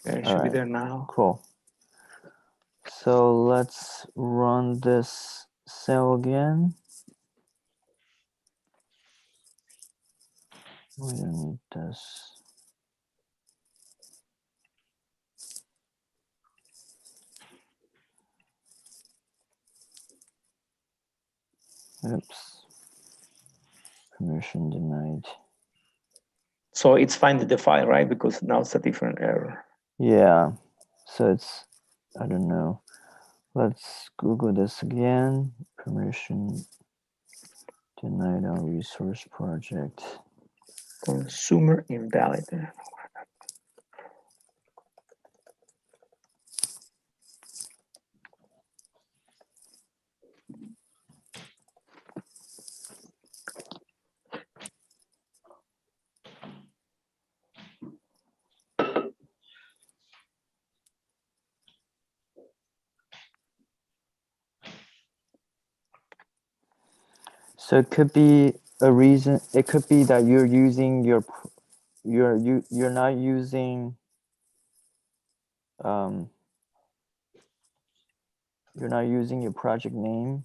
Okay, it All should be right. there now. Cool. So let's run this cell again. We don't need this. Oops. Permission denied. So it's finding the file, right? Because now it's a different error. Yeah. So it's, I don't know. Let's Google this again. Permission denied on resource project. Consumer invalid. So it could be a reason. It could be that you're using you're not using you're not using your project name.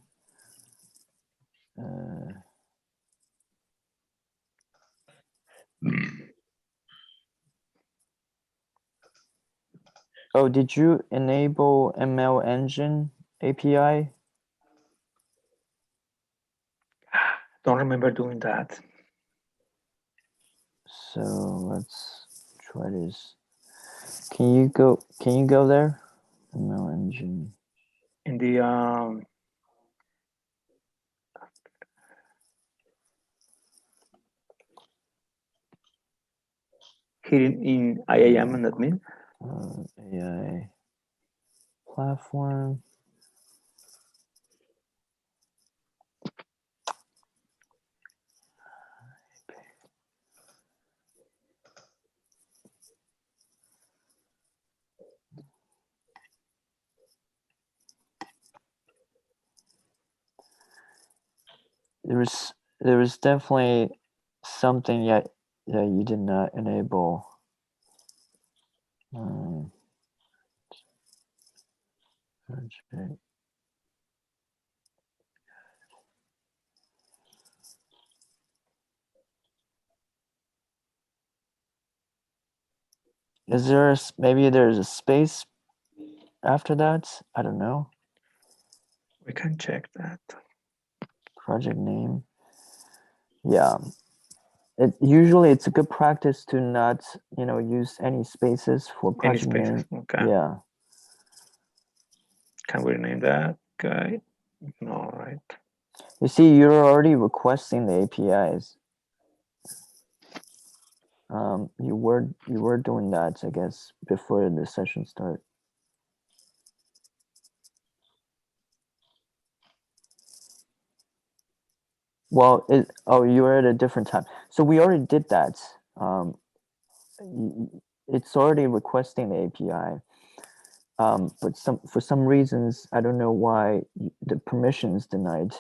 Oh, did you enable ML Engine API? Don't remember doing that. So let's try this. Can you go there? ML Engine. In the here in IAM and admin. AI platform. There was definitely something that you did not enable. Project. Is there maybe there's a space after that? I don't know. We can check that. Project name. Yeah. Usually it's a good practice to not, use any spaces for project name. Okay. Yeah. Can we rename that? Okay. No, right. You see, you're already requesting the APIs. You were doing that, I guess, before the session start. Well, you were at a different time. So we already did that. It's already requesting the API. But for some reasons, I don't know why the permission is denied.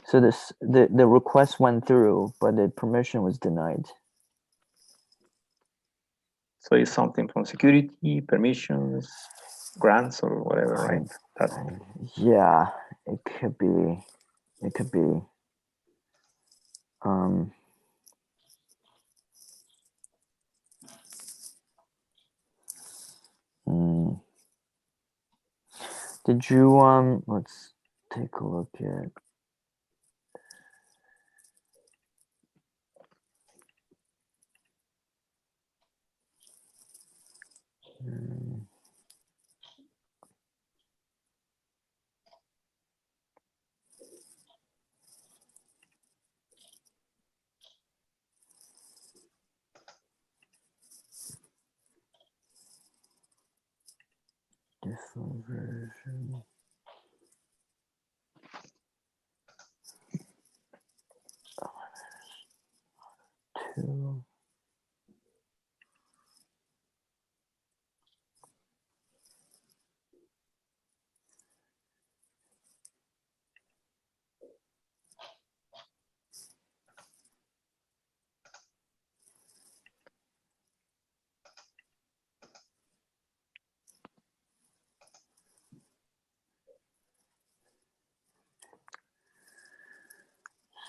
So the request went through, but the permission was denied. So it's something from security, permissions, grants, or whatever, right? Yeah, it could be. It could be. Did you let's take a look at different version. Two.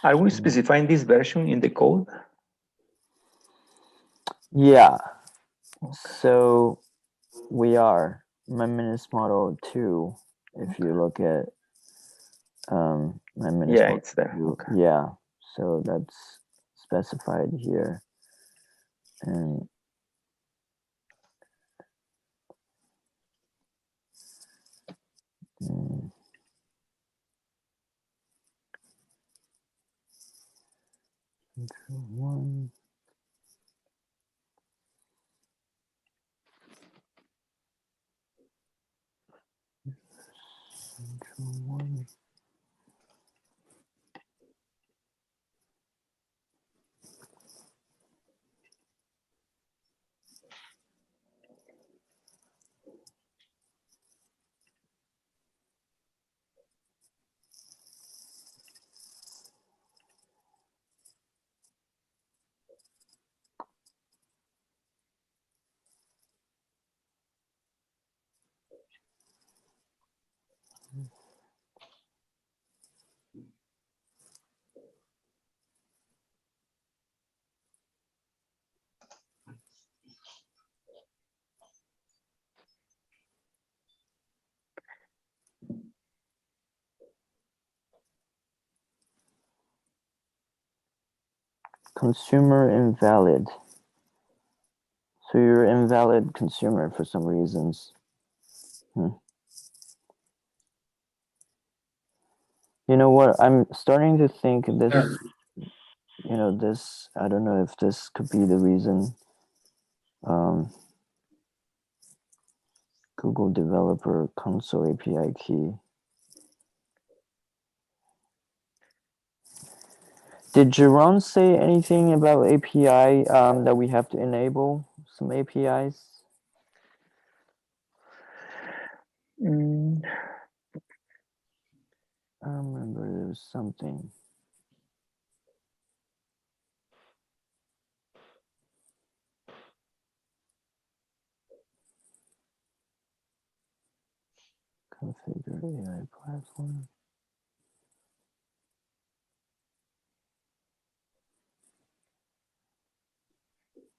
Are we specifying this version in the code? Yeah. So we are minus model 2. If you look at my minus model It's there. 2, Okay. yeah. So that's specified here, and control 1. Control 1. Consumer invalid. So you're invalid consumer for some reasons. You know what? I'm starting to think this, this, I don't know if this could be the reason. Google Developer Console API key. Did Jerome say anything about API that we have to enable some APIs? I remember there was something. Configure AI platform.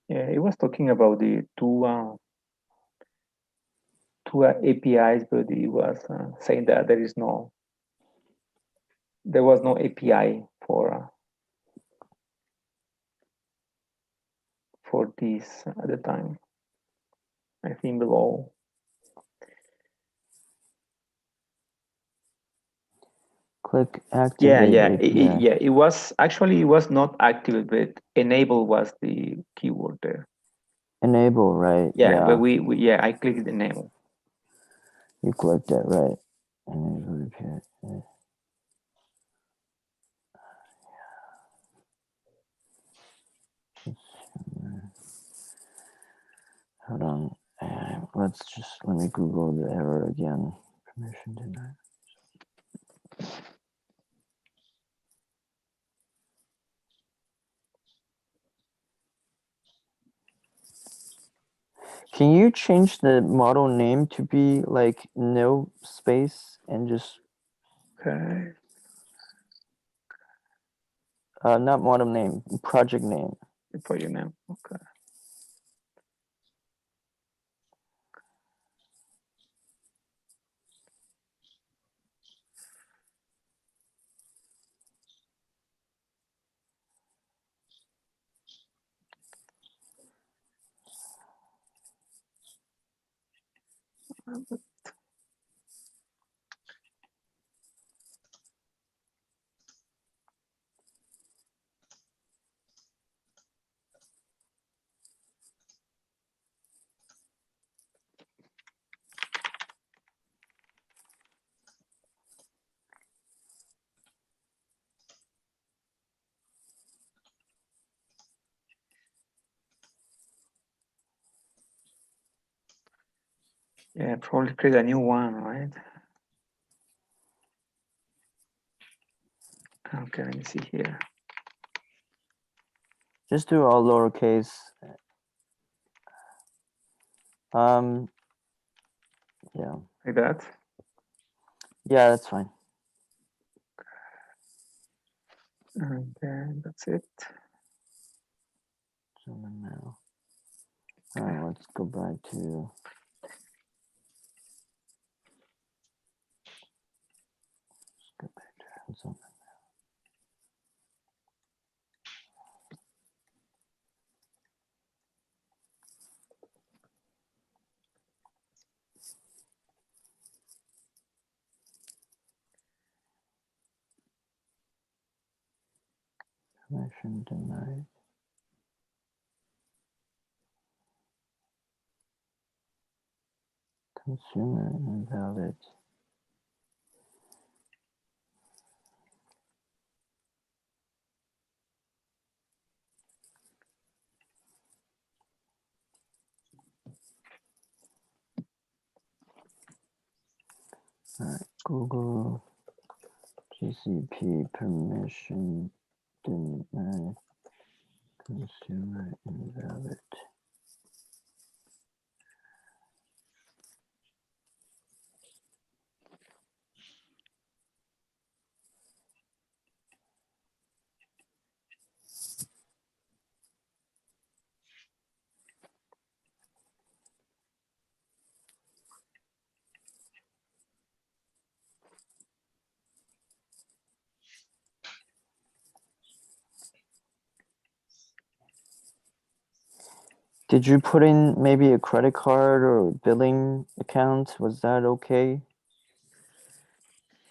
Yeah, it was talking about the two APIs, but it was saying that there was no API for this at the time. I think below. Click activate API. It was not active, but enable was the keyword there. Enable, right? Yeah, but I clicked enable. You clicked it, right? Enable API. Yeah. Hold on. Let me Google the error again. Permission denied. Can you change the model name to be like no space and just Okay. not model name, project name. Project name. Okay. Yeah, probably create a new one, right? Okay, let me see here. Just do all lowercase. Yeah. Like that? Yeah, that's fine. And then that's it. Zoom in now. All right, let's go back to. Let's go back to zoom in. Permission denied. Consumer invalid. All right, Google GCP permission denied. Consumer invalid. Did you put in maybe a credit card or billing account? Was that okay?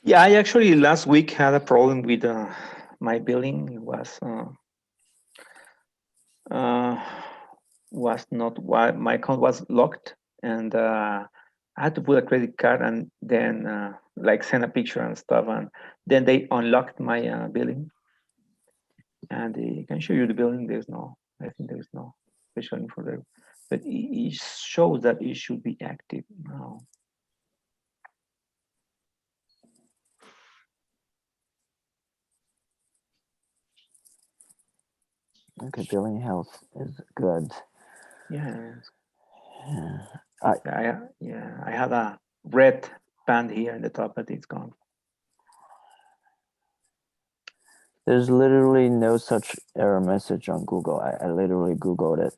Yeah, I actually last week had a problem with my billing. It was not why my account was locked, and I had to put a credit card and then like send a picture and stuff, and then they unlocked my billing, and they can show you the billing. I think there's no special info there, but it shows that it should be active now. Okay, billing health is good. Yeah. Yeah. I had a red band here in the top, but it's gone. There's literally no such error message on Google. I literally Googled it.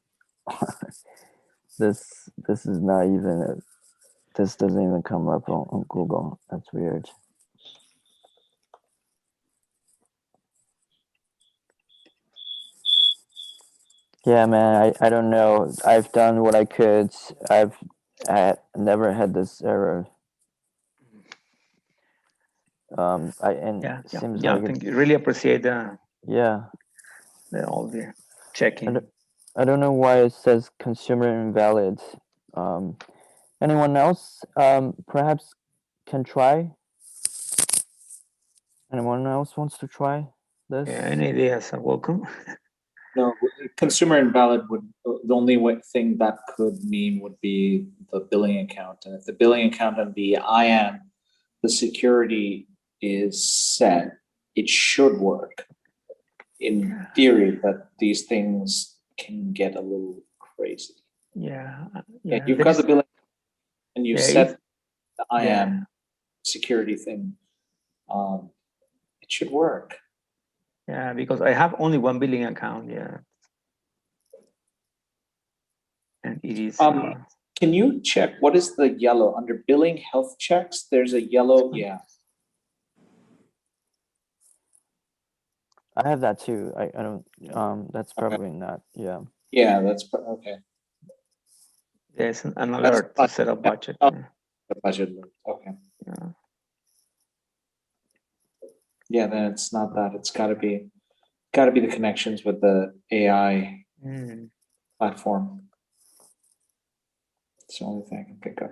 This is not even this doesn't even come up on Google. That's weird. Yeah, man, I don't know. I've done what I could. I never had this error. Seems like I think you really appreciate yeah. all the checking. I don't know why it says consumer invalid. Anyone else perhaps can try? Anyone else wants to try this? Yeah, any ideas are welcome. No, consumer invalid would, the only thing that could mean would be the billing account. And if the billing account and the IAM, the security is set, it should work. In theory, but these things can get a little crazy. Yeah. You've got the billing and you set the IAM security thing. It should work. Yeah, because I have only one billing account. Yeah. And it is. Can you check what is the yellow under billing health checks? There's a yellow. Yeah. I have that too. I don't. That's probably not. Yeah. Yeah, that's okay. There's an alert to set a budget. The budget alert. Okay. Yeah. Yeah, then it's not that. It's got to be the connections with the AI platform. It's the only thing I can pick up.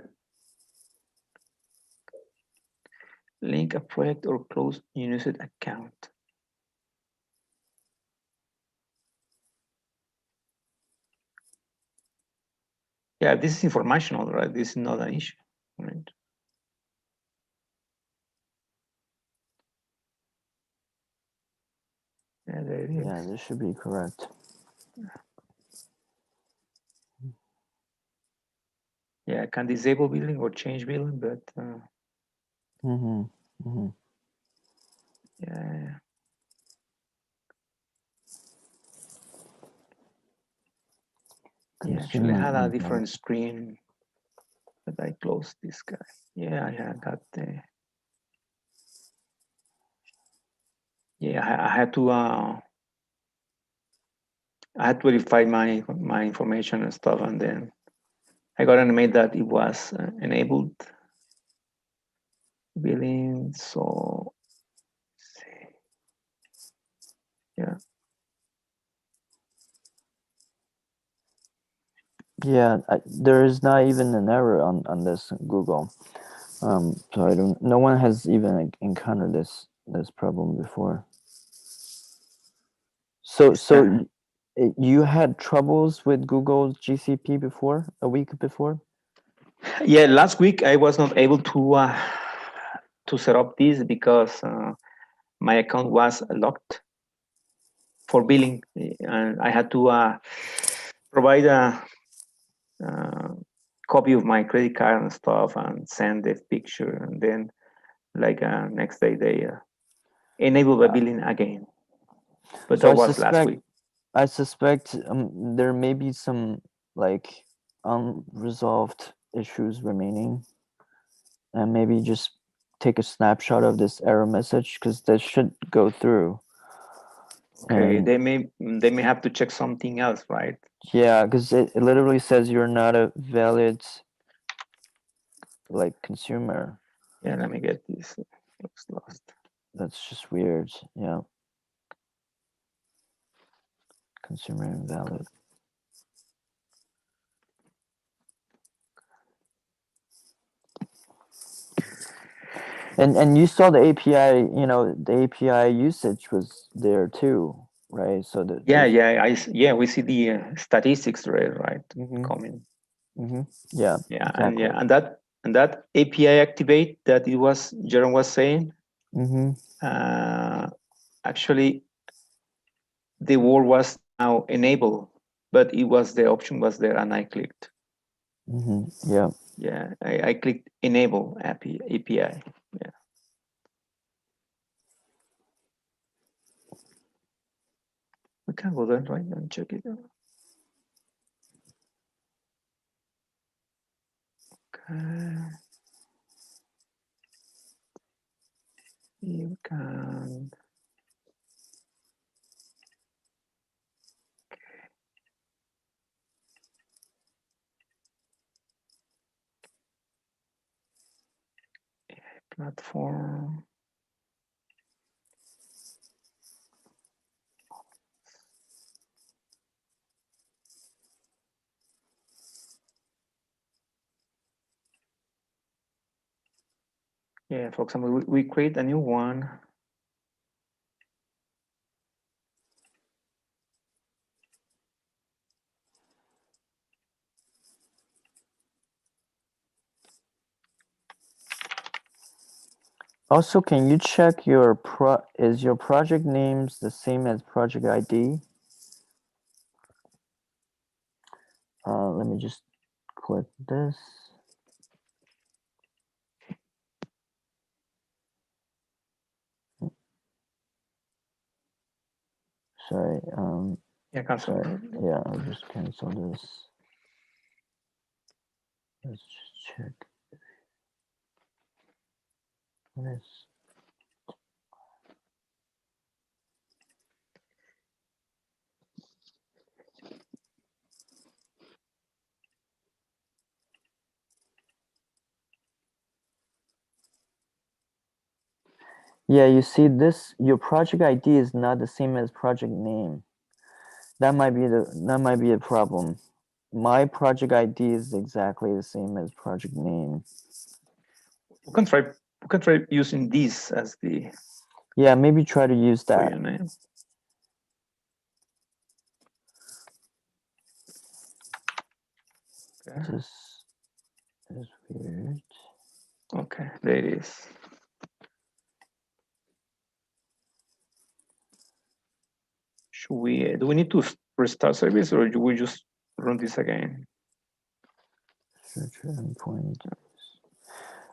Link a project or close unused account. Yeah, this is informational, right? This is not an issue, right? Yeah, there it is. Yeah, this should be correct. Yeah, I can disable billing or change billing, but yeah. Yeah, actually, I had a Consumer different screen, but I closed this guy. Yeah, I had that. Yeah, I had to. I had to verify my information and stuff, and then I got an email that it was enabled billing. So, yeah. Yeah, there is not even an error on this Google. So I don't. No one has even encountered this problem before. So you had troubles with Google GCP before, a week before? Yeah, last week I was not able to set up this because my account was locked for billing, and I had to provide a copy of my credit card and stuff and send the picture, and then like next day they enable the billing again. But So that was last week. I suspect there may be some like unresolved issues remaining, and maybe just take a snapshot of this error message because that should go through. Okay, And they may have to check something else, right? yeah, because it literally says you're not a valid like consumer. Yeah, let me get this. Looks lost. That's just weird. Yeah. Consumer invalid. And you saw the API, you know, the API usage was there too, right? So that yeah, we see the statistics right coming. Yeah, Yeah, exactly. and that API activate that it was Jerome was saying. Actually, the word was now enable, but it was the option was there, and I clicked. Yeah. Yeah, I clicked enable API. Yeah. We can go there right and check it out. Okay. You can. Platform. Yeah, for example, we create a new one. Also, can you check is your project names the same as project ID? Let me just click this. Sorry. Yeah, cancel. Sorry. Yeah, I'll just cancel this. Let's just check this. Yeah, you see this, your project ID is not the same as project name. That might be a problem. My project ID is exactly the same as project name. We can try using this as the. Yeah, maybe try to use that. Your name. Okay. This is weird. Okay, there it is. Should we? Do we need to restart service, or do we just run this again? Search endpoint.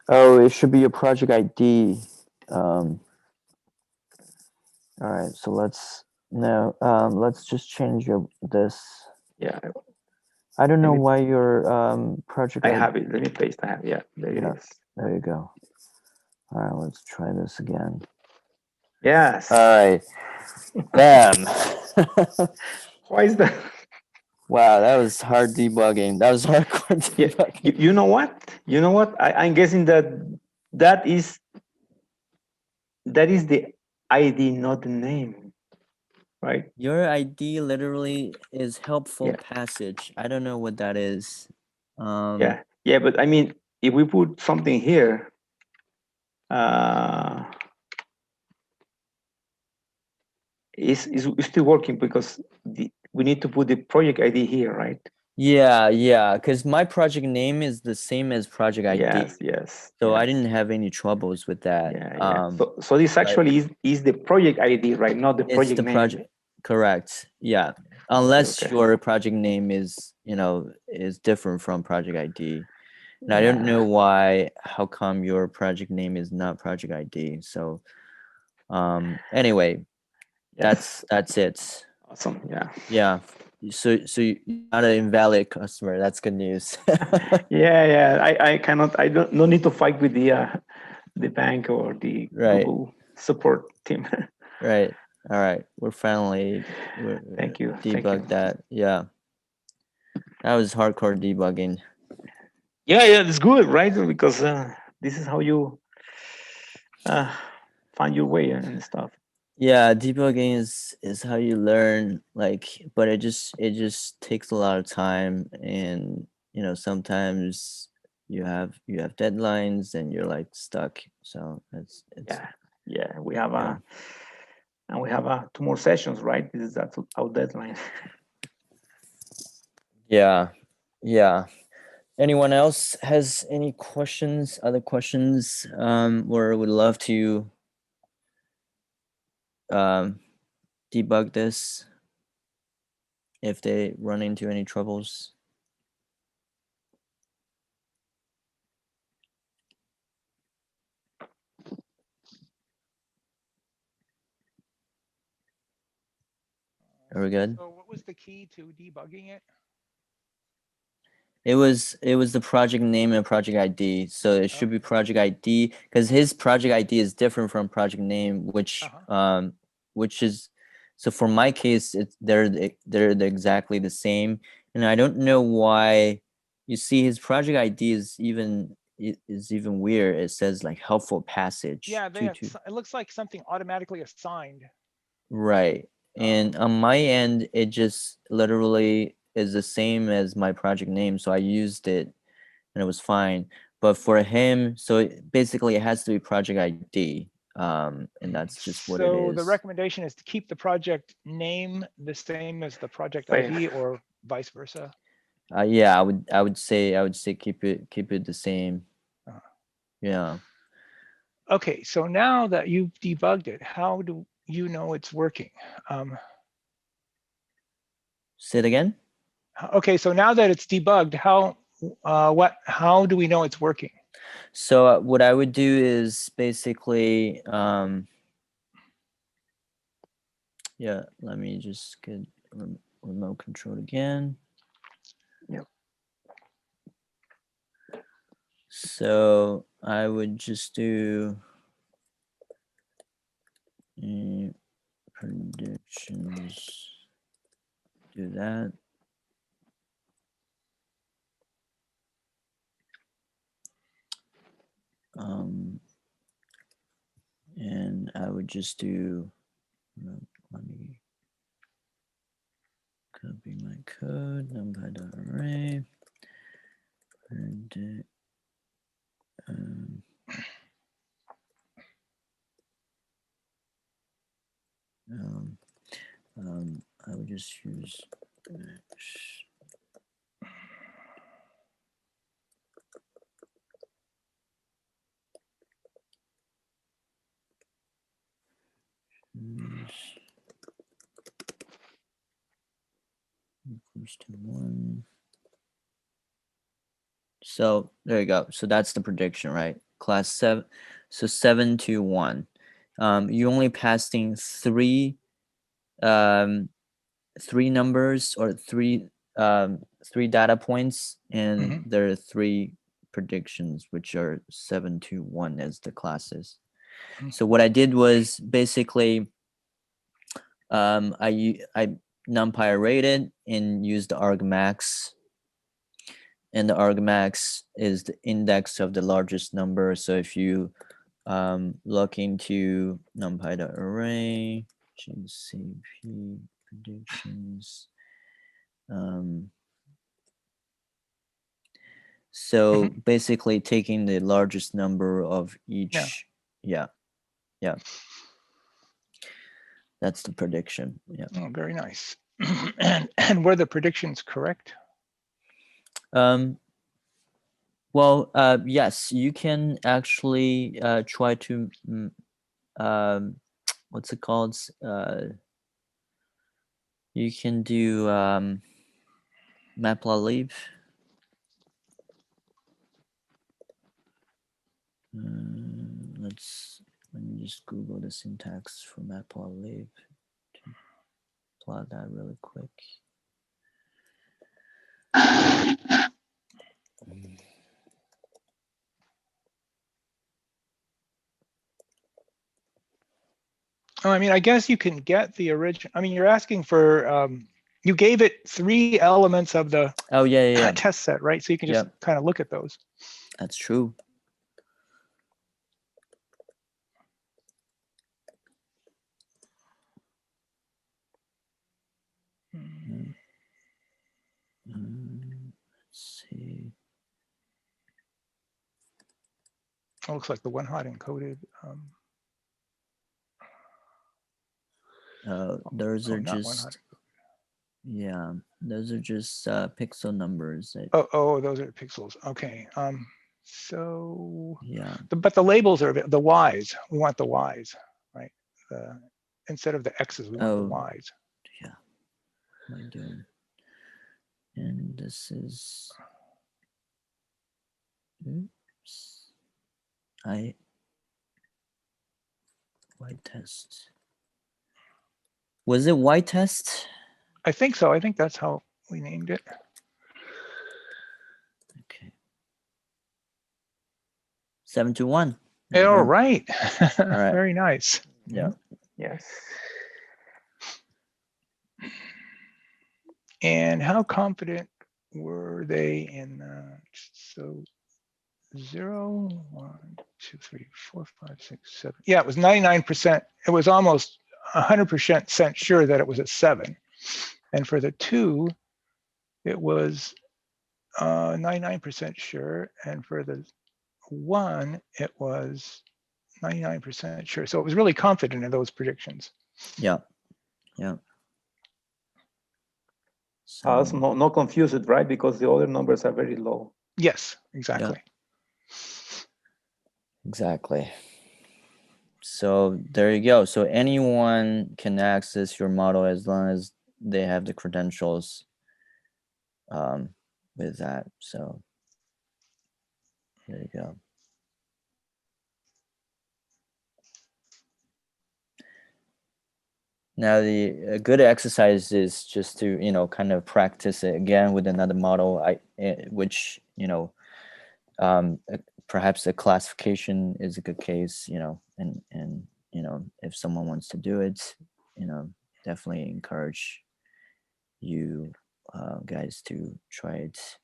Oh, it should be your project ID. All right, so let's just change this. Yeah. I don't know Let me- why your project. I have it. Let me paste. I have. Yeah, there Yeah. it is. There you go. All right, let's try this again. Yes. All right. Bam. Why is that? Wow, that was hard debugging. That was hardcore Yeah. debugging. You know what? You know what? I'm guessing that is the ID, not the name, right? Your ID literally is helpful Yeah. passage. I don't know what that is. Yeah. Yeah. But I mean, if we put something here, it's still working because we need to put the project ID here, right? Yeah, because my project name is the same as project ID. Yes. So yes. I didn't have any troubles with that. Yeah. So this actually is the project ID, right? Not the It's project the name. project. Correct. Yeah. Unless Okay. your project name is, is different from project ID. And I don't know why, how come your project name is not project ID. So anyway, Yes. that's it. Awesome. Yeah. Yeah. So you're not an invalid customer. That's good news. Yeah. I cannot. I don't. No need to fight with the bank or the Right. Google support team. Right. All right. We're Thank you. debug that. Yeah. That was hardcore debugging. Yeah. It's good, right? Because this is how you find your way and stuff. Yeah, debugging is how you learn, like, but it just takes a lot of time, and sometimes you have deadlines and you're like stuck. So it's Yeah. We have yeah. and we have 2 more sessions, right? That's our deadline. Yeah. Anyone else has any questions, other questions, or would love to debug this if they run into any troubles? Are we good? So what was the key to debugging it? It was the project name and project ID. So it should be project ID because his project ID is different from project name, which is, so for my case, they're exactly the same. And I don't know why. You see, his project ID is even weird. It says like helpful passage. Yeah, it looks like something automatically assigned. Right. And on my end, it just literally is the same as my project name. So I used it and it was fine. But for him, so basically it has to be project ID. And that's just what it is. So the recommendation is to keep the project name the same as the project ID or vice versa. Yeah, I would say keep it the same. Yeah. Okay, so now that you've debugged it, how do you know it's working? Say it again. Okay, so now that it's debugged, how do we know it's working? So what I would do is basically, yeah, let me just get remote control again. Yep. So I would just do predictions, do that. And I would just do, let me copy my code, numpy.array, predict, I would just use equals to 1. So there you go. So that's the prediction, right? Class 7. So 7 to 1. You only passing 3 numbers or 3 three data points, and Mhm. there are three predictions, which are 7, 2, 1 as the classes. So what I did was basically I NumPy arrayed and used the argmax, and the argmax is the index of the largest number. So if you look into numpy.array, GCP predictions. So basically taking the largest number of each. Yeah. That's the prediction. Yeah. Oh, very nice. And were the predictions correct? Well, yes, you can actually try to, what's it called? You can do matplotlib. Let me just Google the syntax for matplotlib to plot that really quick. Oh, I mean, I guess you can get the original. I mean, you're asking for, you gave it 3 elements of the test set, right? So you can just kind of look at those. That's true. Let's see. It looks like the one hot encoded. Those are not one hot. just, yeah, those are just pixel numbers. Oh, those are pixels. Okay. So yeah, but the labels are the Y's. We want the Y's, right? Instead of the X's, we want the Y's. Yeah. What am I doing? And this is, oops, white test. Was it white test? I think so. I think that's how we named it. Okay. 7 to 1. All right. All right. Very nice. Yeah. Yes. And how confident were they in so 0, 1, 2, 3, 4, 5, 6, 7. Yeah, it was 99%. It was almost 100% sure that it was a 7. And for the 2, it was 99% sure. And for the 1, it was 99% sure. So it was really confident in those predictions. Yeah. So no confused, right? Because the other numbers are very low. Yes, exactly. Yeah. Exactly. So there you go. So anyone can access your model as long as they have the credentials with that. So there you go. Now a good exercise is just to kind of practice it again with another model, which perhaps a classification is a good case, and if someone wants to do it, definitely encourage you guys to try it.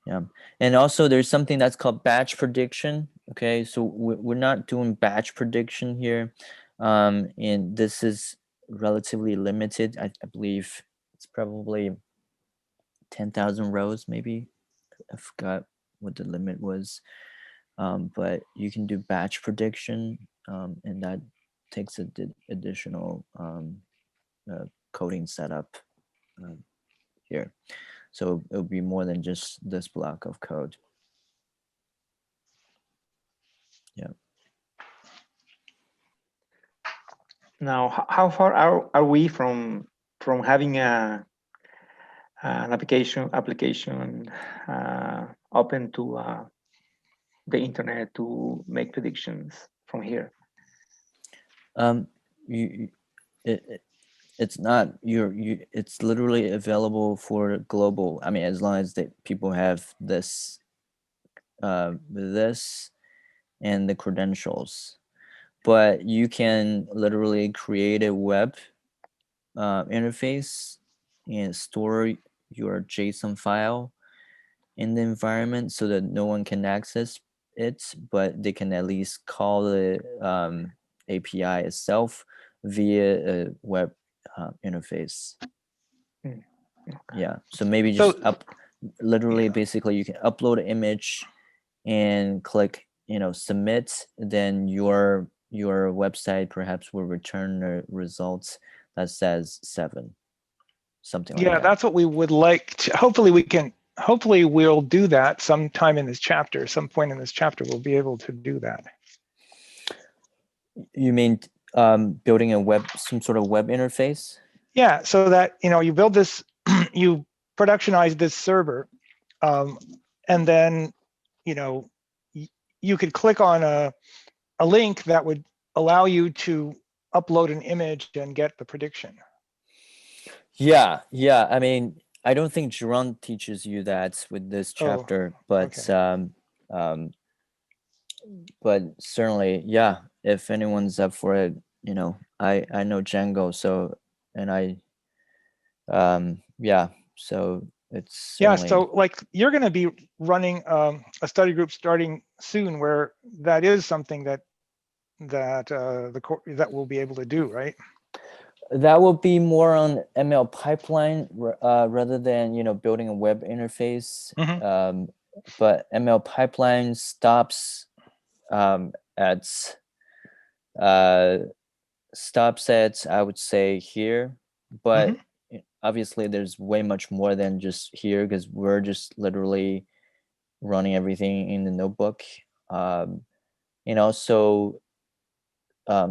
Yeah, and also there's something that's called batch prediction. Okay, so we're not doing batch prediction here, and this is relatively limited. I believe it's probably 10,000 rows, maybe. I forgot what the limit was, but you can do batch prediction, and that takes additional coding setup here. So it'll be more than just this block of code. Yeah. Now, how far are we from having an application open to the internet to make predictions from here? it's not it's literally available for global. I mean, as long as people have this this and the credentials, but you can literally create a web interface and store your JSON file in the environment so that no one can access it, but they can at least call the API itself via a web interface. Mm, okay. Yeah, so maybe So- just literally Yeah. basically you can upload an image and click, submit, then your website perhaps will return a results that says 7, something like Yeah, that. that's what we would like to, hopefully we'll do that sometime in this chapter. Some point in this chapter, we'll be able to do that. You mean building some sort of web interface? Yeah, so that, you build this, you productionize this server, and then, you could click on a link that would allow you to upload an image and get the prediction. Yeah. I mean, I don't think Jerome teaches you that with this chapter, but okay. but certainly, yeah. If anyone's up for it, I know Django, so and I, yeah. So it's Yeah, certainly, so like you're going to be running a study group starting soon, where that is something that that we'll be able to do, right? that will be more on ML pipeline rather than building a web interface. Mhm. But ML pipeline stops at I would say here, but obviously there's way much more than just here because we're just literally running everything in the notebook. And also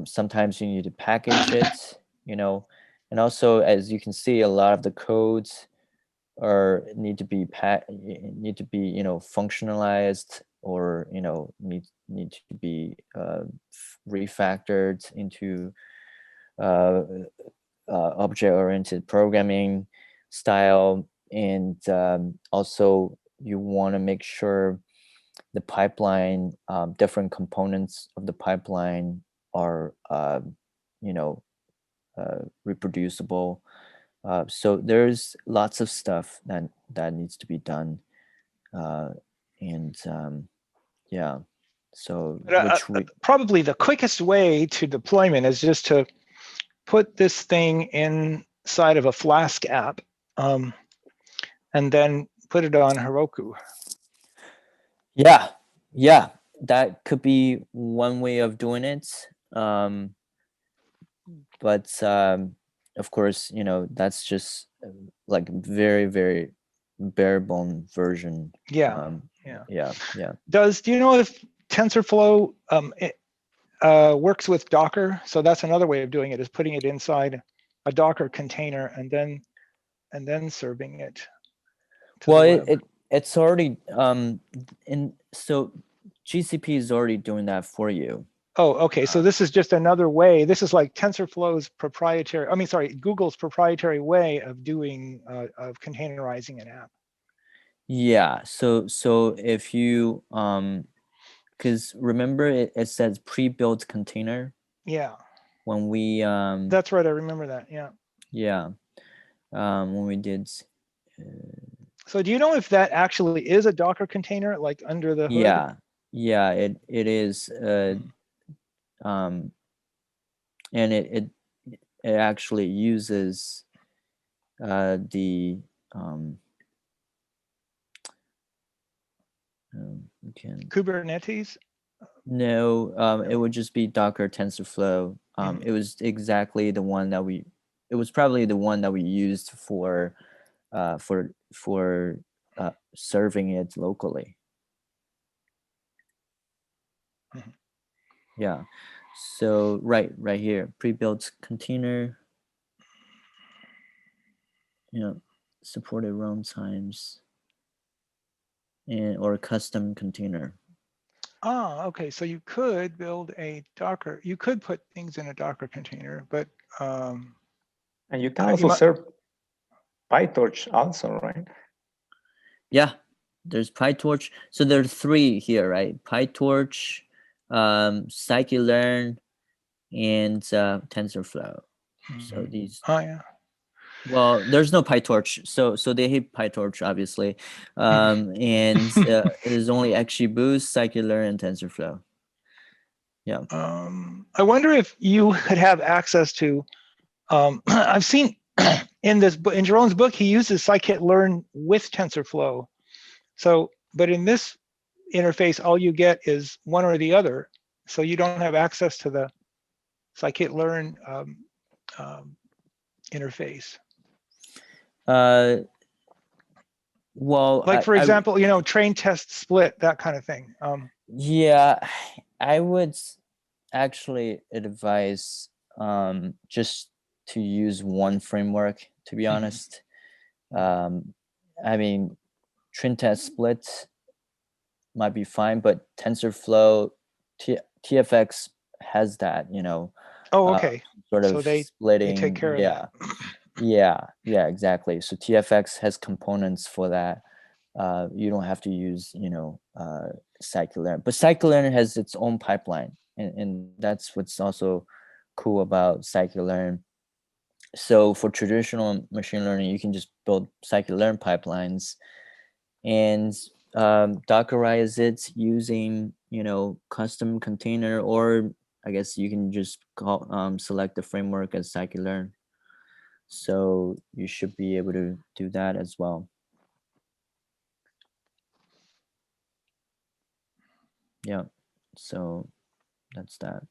sometimes you need to package it, and also as you can see, a lot of the codes need to be functionalized, or need to be refactored into object-oriented programming style. And also you want to make sure the pipeline, different components of the pipeline are reproducible. So there's lots of stuff that needs to be done, and yeah. So Probably the quickest way to deployment is just to put this thing inside of a Flask app, and then put it on Heroku. Yeah, that could be one way of doing it. But of course, that's just like very, very bare bone version. Yeah. Yeah. Do you know if TensorFlow works with Docker? So that's another way of doing it, is putting it inside a Docker container and then serving it to Well, the web. it's already so GCP is already doing that for you. Oh, okay. So this is just another way. This is like TensorFlow's Google's proprietary way of doing of containerizing an app. Yeah. So if you because remember it says pre-built container. Yeah. When we that's right. I remember that. Yeah. Yeah. When we did. So do you know if that actually is a Docker container, like under the hood? Yeah. It is. And it actually uses the Kubernetes? No, it would just be Docker TensorFlow. It was exactly the one that it was probably the one that we used for serving it locally. Yeah. So right here, pre-built container. Supported runtimes or custom container. Okay. So you could build a Docker. You could put things in a Docker container, but And you can also serve PyTorch also, right? Yeah, there's PyTorch. So there are 3 here, right? PyTorch, scikit-learn, and TensorFlow. So these. Oh yeah. Well, there's no PyTorch, so they hate PyTorch, obviously, and there's only XGBoost, scikit-learn, and TensorFlow. Yeah. I wonder if you could have access to. I've seen in Jerome's book, he uses scikit-learn with TensorFlow. So, but in this interface, all you get is one or the other. So you don't have access to the scikit-learn interface. Well, like for example, you know, train test split, that kind of thing. Yeah, I would actually advise just to use one framework, to be honest. I mean, train test split might be fine, but TensorFlow, TFX has that, you know. Oh, okay. Sort of so they splitting. take care of that. Yeah, exactly. So TFX has components for that. You don't have to use, you know, scikit-learn, but scikit-learn has its own pipeline, and that's what's also cool about scikit-learn. So for traditional machine learning, you can just build scikit-learn pipelines and Dockerize it using, you know, custom container, or I guess you can just call select the framework as scikit-learn. So you should be able to do that as well. Yeah, so that's that.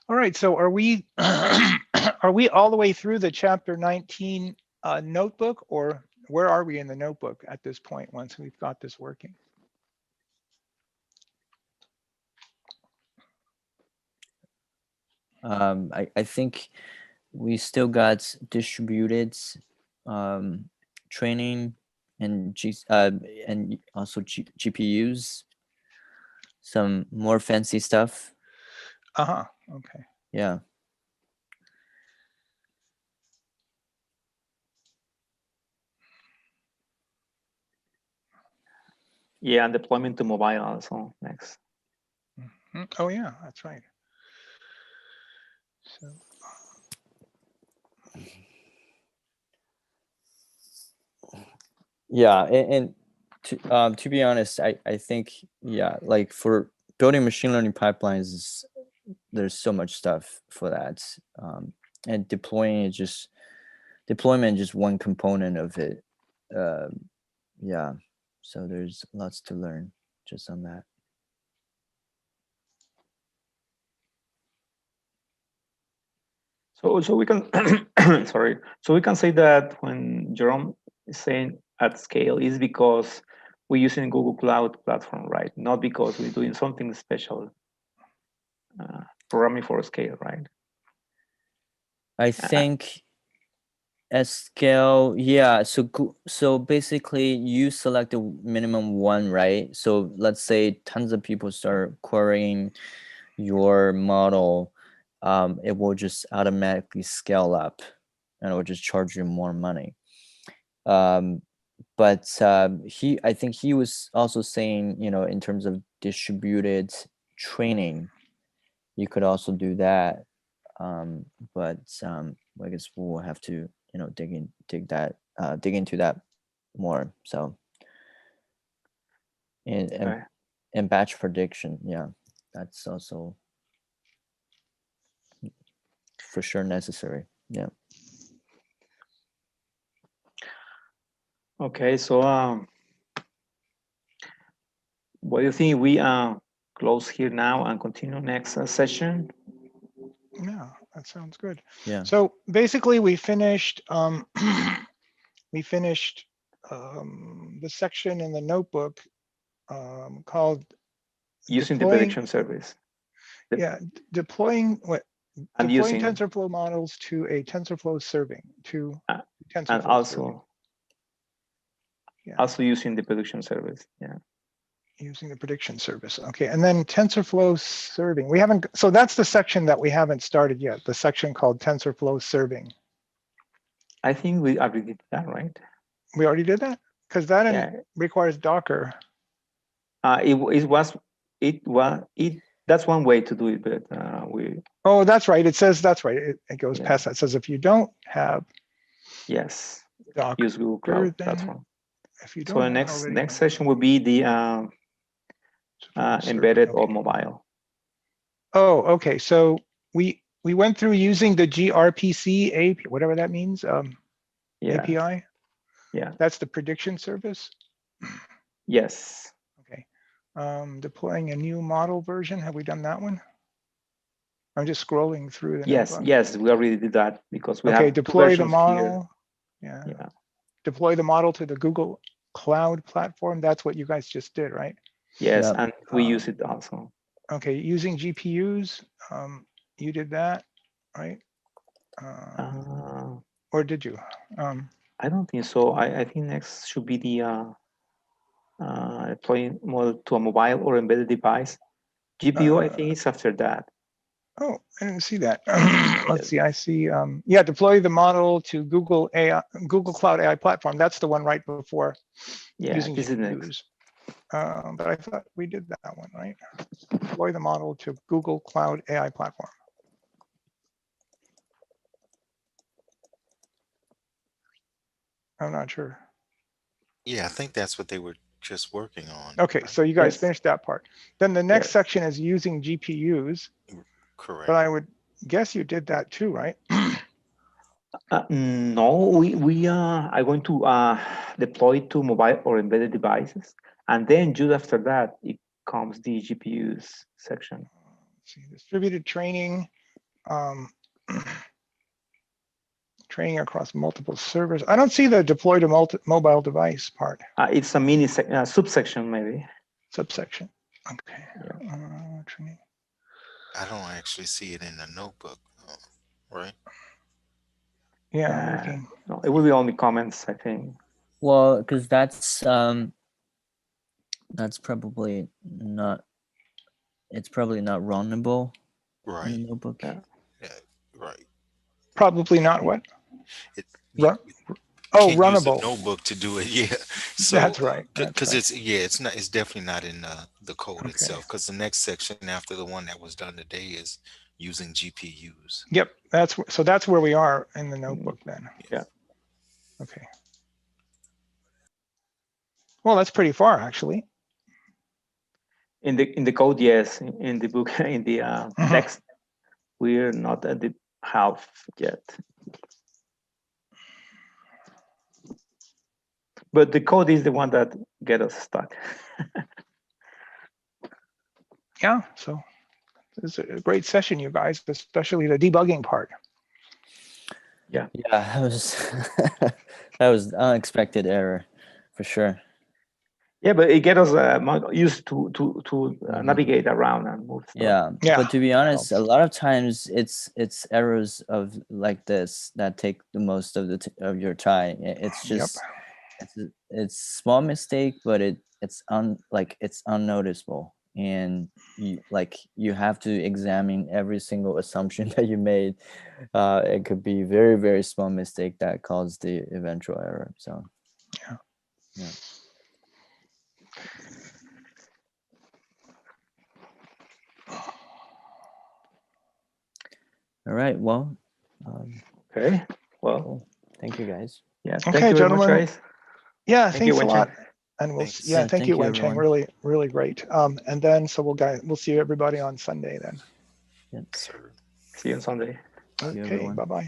All right, so are we are we all the way through the chapter 19 notebook, or where are we in the notebook at this point once we've got this working? I think we still got distributed training and also GPUs, some more fancy stuff. Okay. Yeah. Yeah, and deployment to mobile also next. Oh yeah, that's right. So. Yeah, and to be honest, I think, yeah, like for building machine learning pipelines, there's so much stuff for that, and deployment is just one component of it. Yeah, so there's lots to learn just on that. So we can sorry. So we can say that when Jerome is saying at scale is because we're using Google Cloud Platform, right? Not because we're doing something special, programming for scale, right? I think at scale, yeah. So basically, you select a minimum one, right? So let's say tons of people start querying your model, it will just automatically scale up, and it will just charge you more money. But I think he was also saying, you know, in terms of distributed training, you could also do that. But I guess we'll have to, you know, dig into that more. So and batch prediction, yeah, that's also for sure necessary. Yeah. Okay, so what do you think? We close here now and continue next session? Yeah, that sounds good. Yeah. So basically, we finished we finished the section in the notebook called using the prediction service. Deploying using TensorFlow models to a TensorFlow serving TensorFlow and also serving. also using the prediction service. Yeah. using the prediction service. Okay, and then TensorFlow serving. We haven't, so that's the section that we haven't started yet, the section called TensorFlow serving. I think we already did that, right? We already did that? Because that Yeah. requires Docker. That's one way to do it, but we. Oh, that's right. It says, that's right. It goes Yeah. past that. It says if you don't have Yes. Docker, Use Google Cloud then platform. if you So don't the have next already, session will be the embedded or okay. mobile. Oh, okay. So we went through using the gRPC API, whatever that means, Yeah. API. Yeah. That's the prediction service. Yes. Okay. Deploying a new model version. Have we done that one? I'm just scrolling through the Yes. notebook. Yes, we already did that because we Okay, have deploy the versions model. here. Yeah. Yeah. Deploy the model to the Google Cloud platform. That's what you guys just did, right? Yes, Yep. and we use it also. Okay, using GPUs. You did that, right? Or did you? I don't think so. I think next should be the deploying model to a mobile or embedded device. GPU, I think it's after that. Oh, I didn't see that. Let's see. I see. Yeah, deploy the model to Google Cloud AI platform. That's the one right before using this is GPUs. next. But I thought we did that one, right? Deploy the model to Google Cloud AI platform. I'm not sure. Yeah, I think that's what they were just working on. Okay, right? so you guys Yes. finished that part. Then the next Yes. section is using GPUs. Correct. But I would guess you did that too, right? No, we are going to deploy to mobile or embedded devices, and then just after that it comes the GPUs section. Let's see, distributed training, training across multiple servers. I don't see the deploy to mobile device part. It's a mini subsection maybe. Subsection. Okay. Yeah. Training. I don't actually see it in the notebook, right? Yeah, I'm looking. No, it will be only comments, I think. Well, because that's probably not. It's probably not runnable in Right. the notebook. Yeah. Yeah, right. Probably not what? It, Run. you Oh, can't use the runnable. notebook to do it. Yeah. So That's right. because it's not. It's definitely not in the code Okay. itself. Because the next section after the one that was done today is using GPUs. Yep. That's where we are in the notebook then. Yeah. Okay. Well, that's pretty far actually. In the code, yes. In the book, in the text, we're not at the half yet. But the code is the one that get us stuck. Yeah. So it's a great session, you guys, especially the debugging part. Yeah. Yeah, that was that was unexpected error, for sure. Yeah, but it get us used to navigate around and move stuff. Yeah. Yeah. But to be honest, a lot of times it's errors of like this that take the most of of your time. It's just it's small mistake, but it's unnoticeable, and you have to examine every single assumption that you made. It could be very, very small mistake that caused the eventual error. So yeah. All right. Well. Okay. Well. Cool. Thank you, guys. Yeah. Okay, thank you very much, gentlemen. guys. Yeah, Thank you, thanks a lot. Wencheng. And we'll Thanks. yeah, thank you, thank you, Wencheng. everyone. Really great. And then so we'll see everybody on Sunday then. Yeah. Sir. See you on Sunday. See you, Okay, everyone. bye-bye.